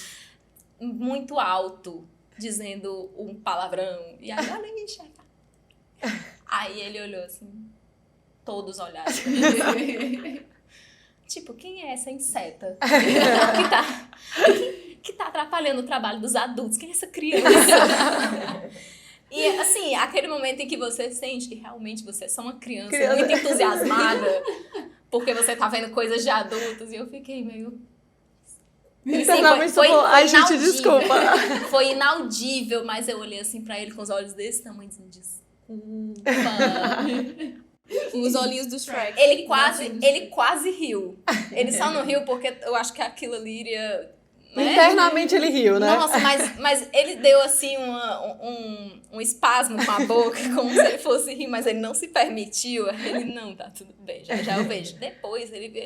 muito alto, dizendo um palavrão. E aí, olha aí, chefe. Aí ele olhou assim, todos olharam pra mim. Tipo, quem é essa inseta que tá atrapalhando o trabalho dos adultos? Quem é essa criança? E, assim, aquele momento em que você sente que realmente você é só uma criança muito entusiasmada porque você tá vendo coisas de adultos. E eu fiquei meio... Internamente, ai, gente, inaudível. desculpa. Foi inaudível, mas eu olhei assim pra ele com os olhos desse tamanho, dizendo, desculpa. Os olhinhos do Shrek. Ele quase riu. Ele só não riu porque eu acho que aquilo ali iria... Né? Internamente ele riu, né? Nossa, mas ele deu assim um espasmo com a boca, como se ele fosse rir, mas ele não se permitiu. Ele, não, tá tudo bem, já eu vejo. Depois ele viu,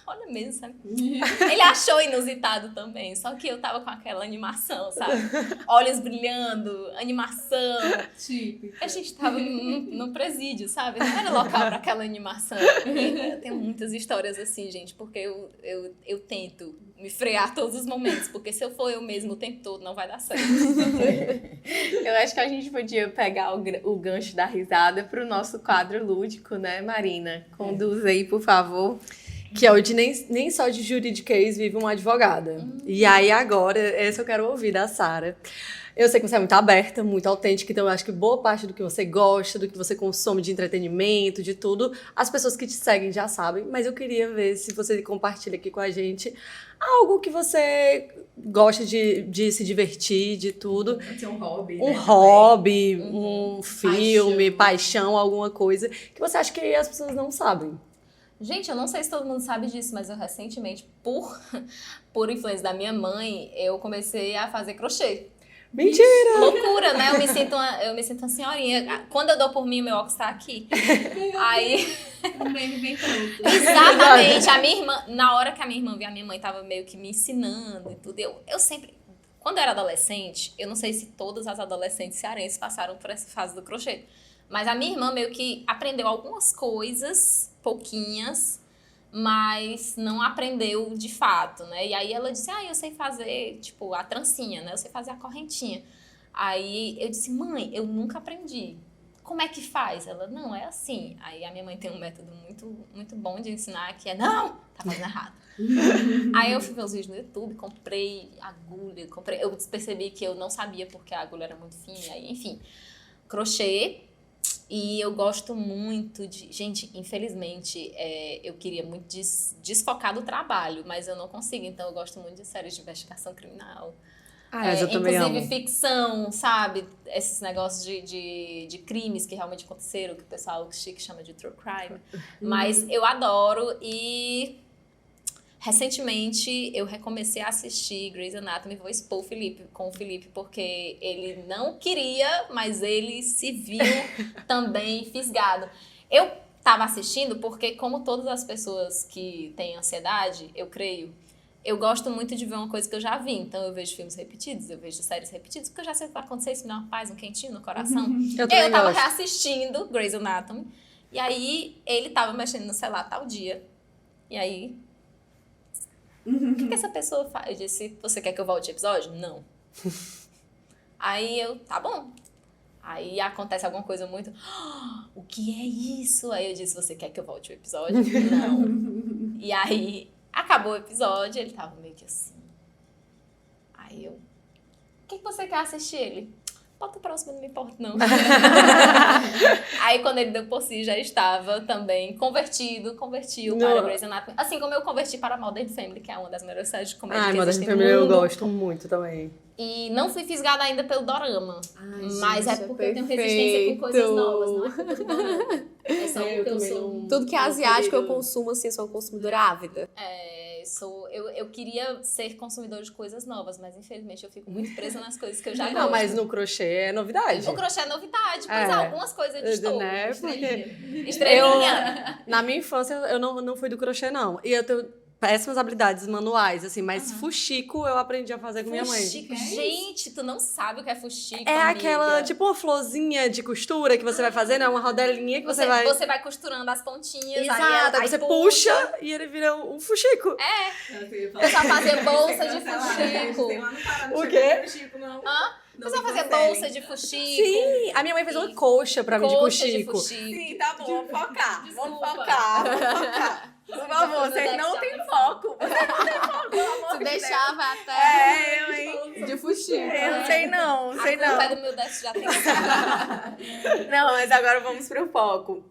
olha mesmo, sabe? Ele achou inusitado também, só que eu tava com aquela animação, sabe? Olhos brilhando, animação. Típico. A gente tava no presídio, sabe? Não era local pra aquela animação. E eu tenho muitas histórias assim, gente, porque eu tento me frear todos os momentos, porque se eu for eu mesmo o tempo todo, não vai dar certo. Eu acho que a gente podia pegar o gancho da risada pro nosso quadro lúdico, né, Marina? Conduz aí, por favor. Que é o de nem só de juridiquês vive uma advogada. E aí agora, esse eu quero ouvir da Sara. Eu sei que você é muito aberta, muito autêntica, então eu acho que boa parte do que você gosta, do que você consome de entretenimento, de tudo, as pessoas que te seguem já sabem, mas eu queria ver se você compartilha aqui com a gente algo que você gosta de se divertir, de tudo. Pode ser um hobby, Um né, hobby, um filme, paixão, alguma coisa que você acha que as pessoas não sabem. Gente, eu não sei se todo mundo sabe disso, mas eu recentemente, por influência da minha mãe, eu comecei a fazer crochê. Mentira! Loucura, né? Eu me sinto uma senhorinha. Quando eu dou por mim, meu óculos tá aqui. Aí... Um meme bem pronto. Exatamente. A minha irmã, na hora que a minha irmã viu, a minha mãe tava meio que me ensinando e tudo. Eu sempre... Quando eu era adolescente, eu não sei se todas as adolescentes cearenses passaram por essa fase do crochê. Mas a minha irmã meio que aprendeu algumas coisas, pouquinhas, mas não aprendeu de fato, né? E aí ela disse, eu sei fazer, tipo, a trancinha, né? Eu sei fazer a correntinha. Aí eu disse, mãe, eu nunca aprendi. Como é que faz? Ela, não, é assim. Aí a minha mãe tem um método muito, muito bom de ensinar, que é, não, tá fazendo errado. Aí eu fui ver os vídeos no YouTube, comprei agulha, eu percebi que eu não sabia porque a agulha era muito fina, aí, enfim, crochê. E eu gosto muito de... Gente, infelizmente, eu queria muito desfocar do trabalho, mas eu não consigo. Então, eu gosto muito de séries de investigação criminal. Mas eu também inclusive, amo. ficção, sabe? Esses negócios de crimes que realmente aconteceram, que o pessoal chique chama de true crime. Mas eu adoro e... Recentemente, eu recomecei a assistir Grey's Anatomy, vou expor com o Felipe, porque ele não queria, mas ele se viu também fisgado. Eu tava assistindo porque, como todas as pessoas que têm ansiedade, eu creio, eu gosto muito de ver uma coisa que eu já vi. Então, eu vejo filmes repetidos, eu vejo séries repetidas, porque eu já sei o que vai acontecer, isso me dá uma paz, um quentinho no coração. Eu Eu tava gosto. reassistindo Grey's Anatomy, e aí ele tava mexendo no celular tal dia, e aí... O que essa pessoa faz? Eu disse, você quer que eu volte o episódio? Não. Aí eu, tá bom. Aí acontece alguma coisa muito... o que é isso? Aí eu disse, você quer que eu volte o episódio? Não. E aí, acabou o episódio, ele tava meio que assim. Aí eu, o que você quer assistir? Ele, bota o próximo, não me importa não. Aí quando ele deu por si, já estava também convertiu para Grey's Anatomy. Assim como eu converti para Modern Family, que é uma das melhores séries de comédia que Modern existem no Family eu mundo. gosto muito também. E não fui fisgada ainda pelo dorama. Mas gente, é porque eu tenho resistência com coisas novas, não é culpa do dorama. É só porque eu sou... Tudo que é asiático eu consumo, assim, sou uma consumidora ávida. Eu queria ser consumidora de coisas novas, mas infelizmente eu fico muito presa nas coisas que eu já Não, gosto. mas no crochê é novidade. O crochê é novidade, mas algumas coisas eu estou. Né? Estrelinha. Na minha infância, eu não fui do crochê, não. E eu tenho péssimas habilidades manuais, assim, mas fuxico eu aprendi a fazer com minha mãe. Fuxico. Gente, tu não sabe o que é fuxico, É amiga. aquela, tipo uma florzinha de costura que você vai fazendo, é uma rodelinha que você vai... Você vai costurando as pontinhas. Exato, aí você puxa e ele vira um fuxico. Eu só fazia bolsa de fuxico. O quê? Eu só fazia bolsa de fuxico. Sim, a minha mãe fez uma coxa pra mim de Coxa fuxico. Sim, tá bom, vamos focar. Desculpa. Vamos focar. Por favor, vocês não têm foco. Vocês não têm foco, pelo amor Se de Deus. deixar, vai até Eu, hein? de fuxico. Eu não sei não, A sei culpa não. é do meu déficit de atenção. Não, mas agora vamos pro foco.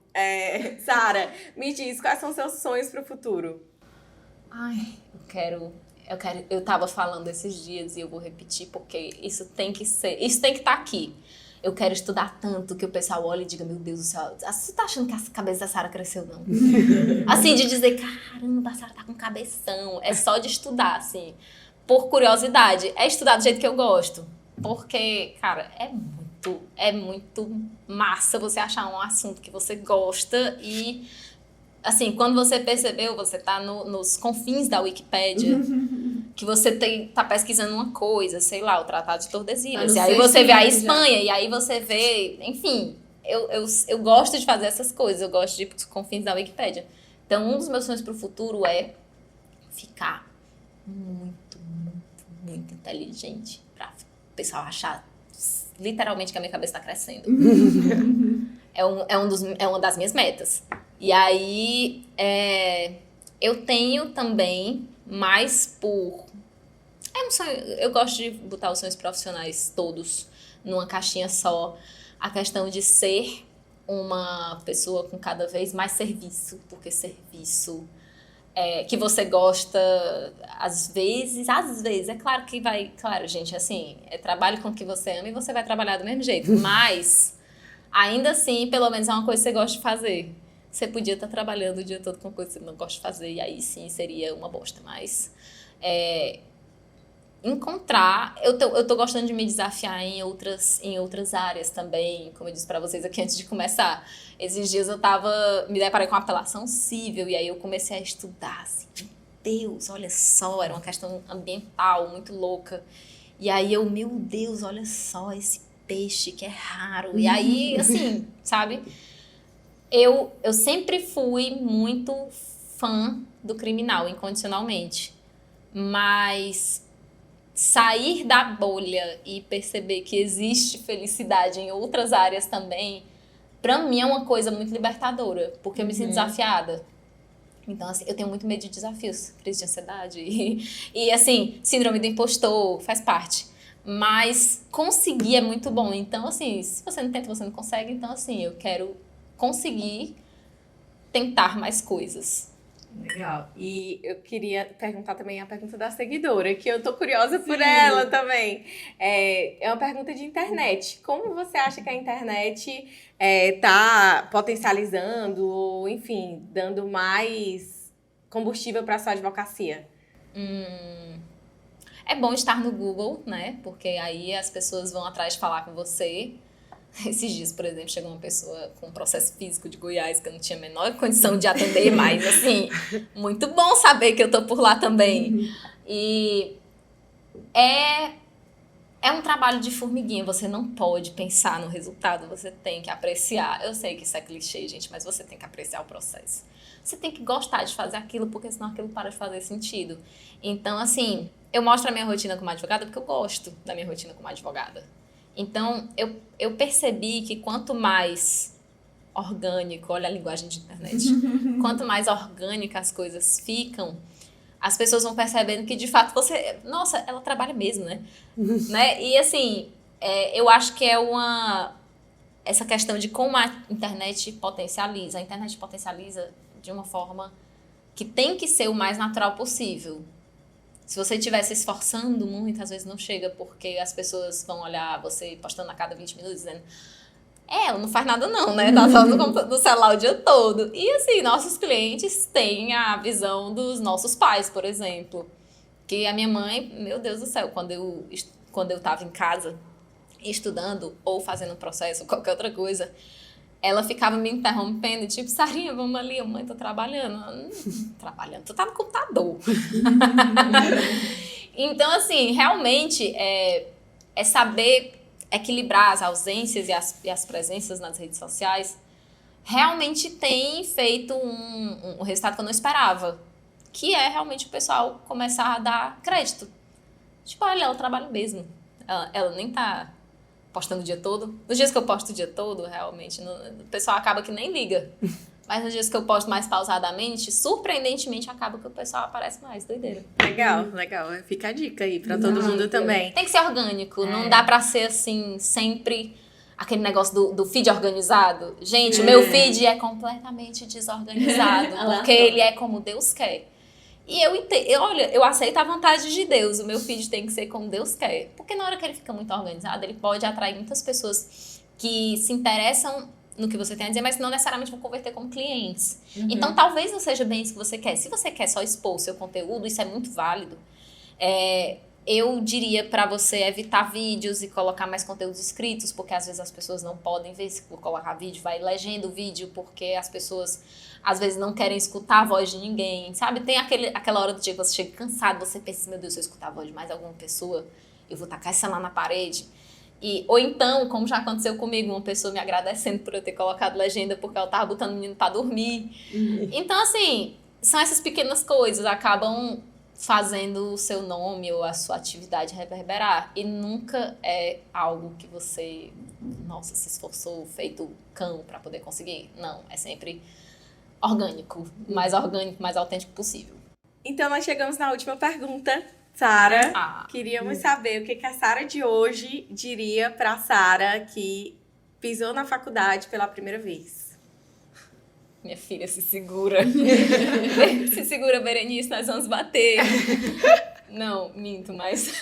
Sara, me diz, quais são seus sonhos pro futuro? Ai, eu quero... Eu tava falando esses dias e eu vou repetir porque isso tem que estar aqui. Eu quero estudar tanto que o pessoal olhe e diga, meu Deus do céu, você tá achando que a cabeça da Sara cresceu, não? Assim, de dizer, caramba, a Sara tá com cabeção. É só de estudar, assim, por curiosidade. É estudar do jeito que eu gosto. Porque, cara, é muito massa você achar um assunto que você gosta e, assim, quando você percebeu, você tá nos confins da Wikipédia, que você tá pesquisando uma coisa, sei lá, o Tratado de Tordesilhas, e aí você vê a Espanha, e aí você vê, enfim, eu gosto de fazer essas coisas, eu gosto de ir pros confins da Wikipédia. Então, um dos meus sonhos pro futuro é ficar muito inteligente pra o pessoal achar literalmente que a minha cabeça tá crescendo. É uma das minhas metas. E aí, eu tenho também mais por... É um sonho, eu gosto de botar os sonhos profissionais todos numa caixinha só. A questão de ser uma pessoa com cada vez mais serviço, porque serviço que você gosta, às vezes, é claro que vai... Claro, gente, assim, trabalhe com o que você ama e você vai trabalhar do mesmo jeito. Mas, ainda assim, pelo menos é uma coisa que você gosta de fazer. Você podia estar trabalhando o dia todo com coisa que você não gosta de fazer, e aí sim seria uma bosta. Mas encontrar... Eu tô gostando de me desafiar em outras áreas também, como eu disse pra vocês aqui antes de começar. Esses dias me deparei com uma apelação civil, e aí eu comecei a estudar, assim, meu Deus, olha só, era uma questão ambiental muito louca. E aí meu Deus, olha só esse peixe que é raro. E aí, assim, sabe... Eu sempre fui muito fã do criminal, incondicionalmente. Mas sair da bolha e perceber que existe felicidade em outras áreas também, pra mim é uma coisa muito libertadora, porque eu me sinto desafiada. Então, assim, eu tenho muito medo de desafios, crise de ansiedade e assim, síndrome do impostor, faz parte. Mas conseguir é muito bom. Então, assim, se você não tenta, você não consegue. Então, assim, eu quero conseguir tentar mais coisas. Legal. E eu queria perguntar também a pergunta da seguidora, que eu tô curiosa por ela também. É uma pergunta de internet. Como você acha que a internet tá potencializando ou, enfim, dando mais combustível para sua advocacia? É bom estar no Google, né? Porque aí as pessoas vão atrás de falar com você. Esses dias, por exemplo, chegou uma pessoa com um processo físico de Goiás que eu não tinha a menor condição de atender, mas, assim, muito bom saber que eu tô por lá também. E é um trabalho de formiguinha, você não pode pensar no resultado, você tem que apreciar. Eu sei que isso é clichê, gente, mas você tem que apreciar o processo. Você tem que gostar de fazer aquilo, porque senão aquilo para de fazer sentido. Então, assim, eu mostro a minha rotina como advogada porque eu gosto da minha rotina como advogada. Então, eu percebi que quanto mais orgânico, olha a linguagem de internet, quanto mais orgânicas as coisas ficam, as pessoas vão percebendo que, de fato, nossa, ela trabalha mesmo, né? Né? E, assim, eu acho que essa questão de como a internet potencializa. A internet potencializa de uma forma que tem que ser o mais natural possível. Se você estiver se esforçando muito, às vezes não chega, porque as pessoas vão olhar você postando a cada 20 minutos dizendo ela não faz nada não, né? Tá só no celular o dia todo. E assim, nossos clientes têm a visão dos nossos pais, por exemplo. Que a minha mãe, meu Deus do céu, quando eu tava em casa estudando ou fazendo um processo, qualquer outra coisa, ela ficava me interrompendo, tipo, Sarinha, vamos ali, mãe, tô trabalhando. Trabalhando, tu tá no computador. Então, assim, realmente, é saber equilibrar as ausências e as presenças nas redes sociais, realmente tem feito um resultado que eu não esperava, que é realmente o pessoal começar a dar crédito. Tipo, olha, ela trabalha mesmo. Ela nem tá postando o dia todo. Nos dias que eu posto o dia todo, realmente, o pessoal acaba que nem liga. Mas nos dias que eu posto mais pausadamente, surpreendentemente, acaba que o pessoal aparece mais. Doideira. Legal. Fica a dica aí pra todo mundo também. Tem que ser orgânico. Não dá pra ser, assim, sempre aquele negócio do feed organizado. Gente, o meu feed é completamente desorganizado. Porque ele é como Deus quer. E olha, eu aceito a vontade de Deus. O meu filho tem que ser como Deus quer. Porque na hora que ele fica muito organizado, ele pode atrair muitas pessoas que se interessam no que você tem a dizer, mas não necessariamente vão converter como clientes. Então, talvez não seja bem isso que você quer. Se você quer só expor o seu conteúdo, isso é muito válido. Eu diria para você evitar vídeos e colocar mais conteúdos escritos, porque às vezes as pessoas não podem ver se colocar vídeo, vai legenda o vídeo, porque as pessoas às vezes não querem escutar a voz de ninguém, sabe? Tem aquela hora do dia que você chega cansado, você pensa, meu Deus, se eu escutar a voz de mais alguma pessoa, eu vou tacar essa lá na parede. Ou então, como já aconteceu comigo, uma pessoa me agradecendo por eu ter colocado legenda porque ela tava botando o menino pra dormir. Então, assim, são essas pequenas coisas, acabam fazendo o seu nome ou a sua atividade reverberar. E nunca é algo que você, nossa, se esforçou, feito cão pra poder conseguir. Não, é sempre orgânico, mais autêntico possível. Então, nós chegamos na última pergunta. Sara, queríamos saber o que a Sara de hoje diria pra Sara que pisou na faculdade pela primeira vez. Minha filha, se segura. Se segura, Berenice, nós vamos bater. Não, minto, mas...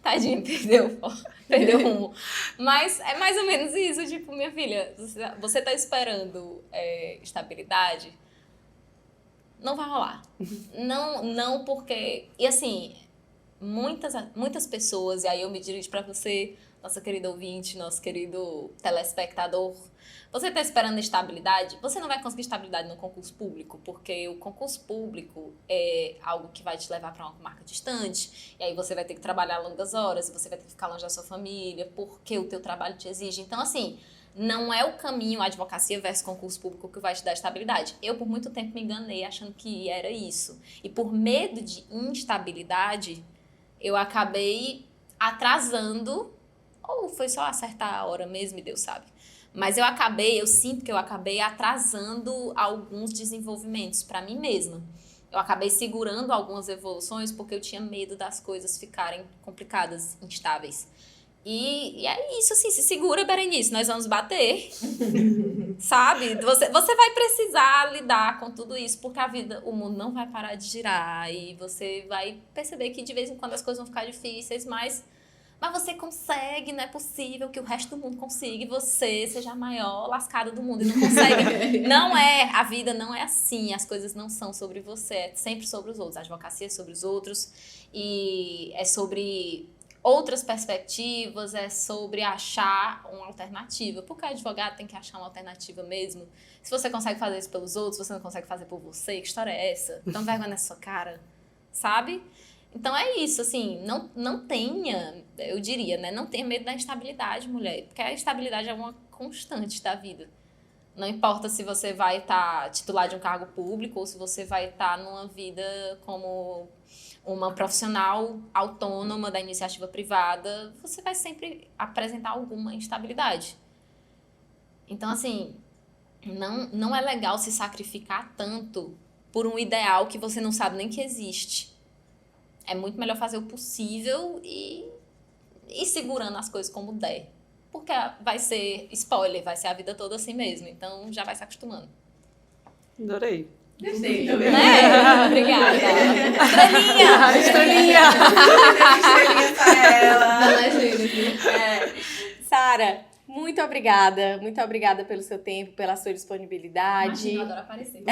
Tadinha, perdeu o rumo. Mas é mais ou menos isso, tipo, minha filha, você tá esperando estabilidade? Não vai rolar. Não porque... E assim, muitas pessoas, e aí eu me dirijo pra você, nossa querida ouvinte, nosso querido telespectador, você tá esperando estabilidade? Você não vai conseguir estabilidade no concurso público, porque o concurso público é algo que vai te levar para uma marca distante, e aí você vai ter que trabalhar longas horas, você vai ter que ficar longe da sua família, porque o teu trabalho te exige. Então, assim, não é o caminho advocacia versus concurso público que vai te dar estabilidade. Eu, por muito tempo, me enganei achando que era isso. E por medo de instabilidade, eu acabei atrasando, ou foi só acertar a hora mesmo e Deus sabe. Mas eu sinto que eu acabei atrasando alguns desenvolvimentos para mim mesma. Eu acabei segurando algumas evoluções porque eu tinha medo das coisas ficarem complicadas, instáveis. E é isso, assim, se segura, Berenice, nós vamos bater, sabe? Você vai precisar lidar com tudo isso, porque o mundo não vai parar de girar e você vai perceber que de vez em quando as coisas vão ficar difíceis, mas você consegue, não é possível que o resto do mundo consiga e você seja a maior lascada do mundo e não consegue. A vida não é assim, as coisas não são sobre você, é sempre sobre os outros, a advocacia é sobre os outros e é sobre outras perspectivas, é sobre achar uma alternativa. Porque o advogado tem que achar uma alternativa mesmo. Se você consegue fazer isso pelos outros, você não consegue fazer por você, que história é essa? Então vergonha na sua cara, sabe? Então é isso, assim, não tenha, eu diria, né? Não tenha medo da instabilidade, mulher. Porque a instabilidade é uma constante da vida. Não importa se você vai estar titular de um cargo público ou se você vai estar numa vida como uma profissional autônoma da iniciativa privada, você vai sempre apresentar alguma instabilidade. Então, assim, não é legal se sacrificar tanto por um ideal que você não sabe nem que existe. É muito melhor fazer o possível e ir segurando as coisas como der. Porque vai ser spoiler, vai ser a vida toda assim mesmo. Então, já vai se acostumando. Adorei. Gostei também. Obrigada. Estrelinha! Estrelinha pra ela. Da legenda aqui. Sara, muito obrigada pelo seu tempo, pela sua disponibilidade. Eu adoro aparecer.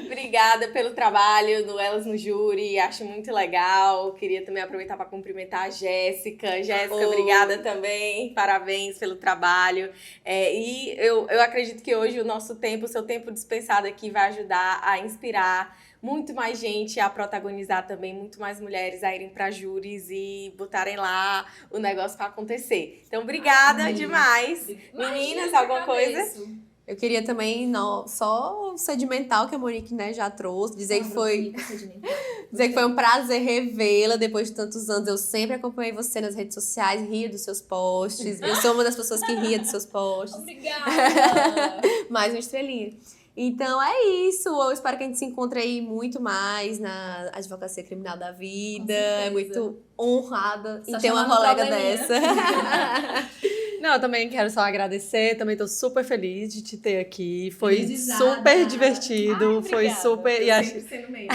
Obrigada pelo trabalho do Elas no Júri, acho muito legal. Queria também aproveitar para cumprimentar a Jéssica. Jéssica, obrigada também, parabéns pelo trabalho. E eu acredito que hoje o seu tempo dispensado aqui vai ajudar a inspirar muito mais gente a protagonizar também, muito mais mulheres a irem para júris e botarem lá o negócio para acontecer. Então, obrigada demais. Meninas, alguma coisa? Eu queria também só sedimentar o que a Monique, né, já trouxe, dizer que foi um prazer revê-la depois de tantos anos. Eu sempre acompanhei você nas redes sociais, ria dos seus posts. Eu sou uma das pessoas que ria dos seus posts. Obrigada! Mais uma estrelinha. Então é isso, eu espero que a gente se encontre aí muito mais na Advocacia Criminal da Vida. É muito honrada em ter uma colega dessa. Não, eu também quero só agradecer, também tô super feliz de te ter aqui. Foi Felizizada. super divertido, Ai, foi obrigada. super. E, Eu sempre sendo meio.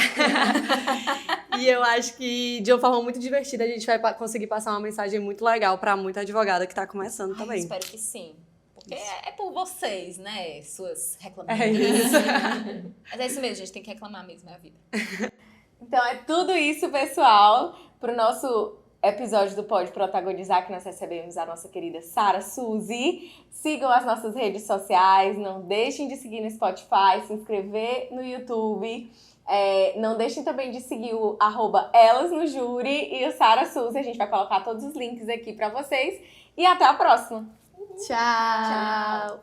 e eu acho que de uma forma muito divertida a gente vai conseguir passar uma mensagem muito legal pra muita advogada que tá começando Ai, também. espero que sim. Porque é por vocês, né? Suas É reclamações. isso. Mas é isso mesmo, a gente tem que reclamar mesmo, é a vida. Então é tudo isso, pessoal, pro nosso episódio do Pode Protagonizar, que nós recebemos a nossa querida Sara Suzy. Sigam as nossas redes sociais, não deixem de seguir no Spotify, se inscrever no YouTube. Não deixem também de seguir o @elasnojúri e o Sara Suzy. A gente vai colocar todos os links aqui pra vocês. E até a próxima! Tchau.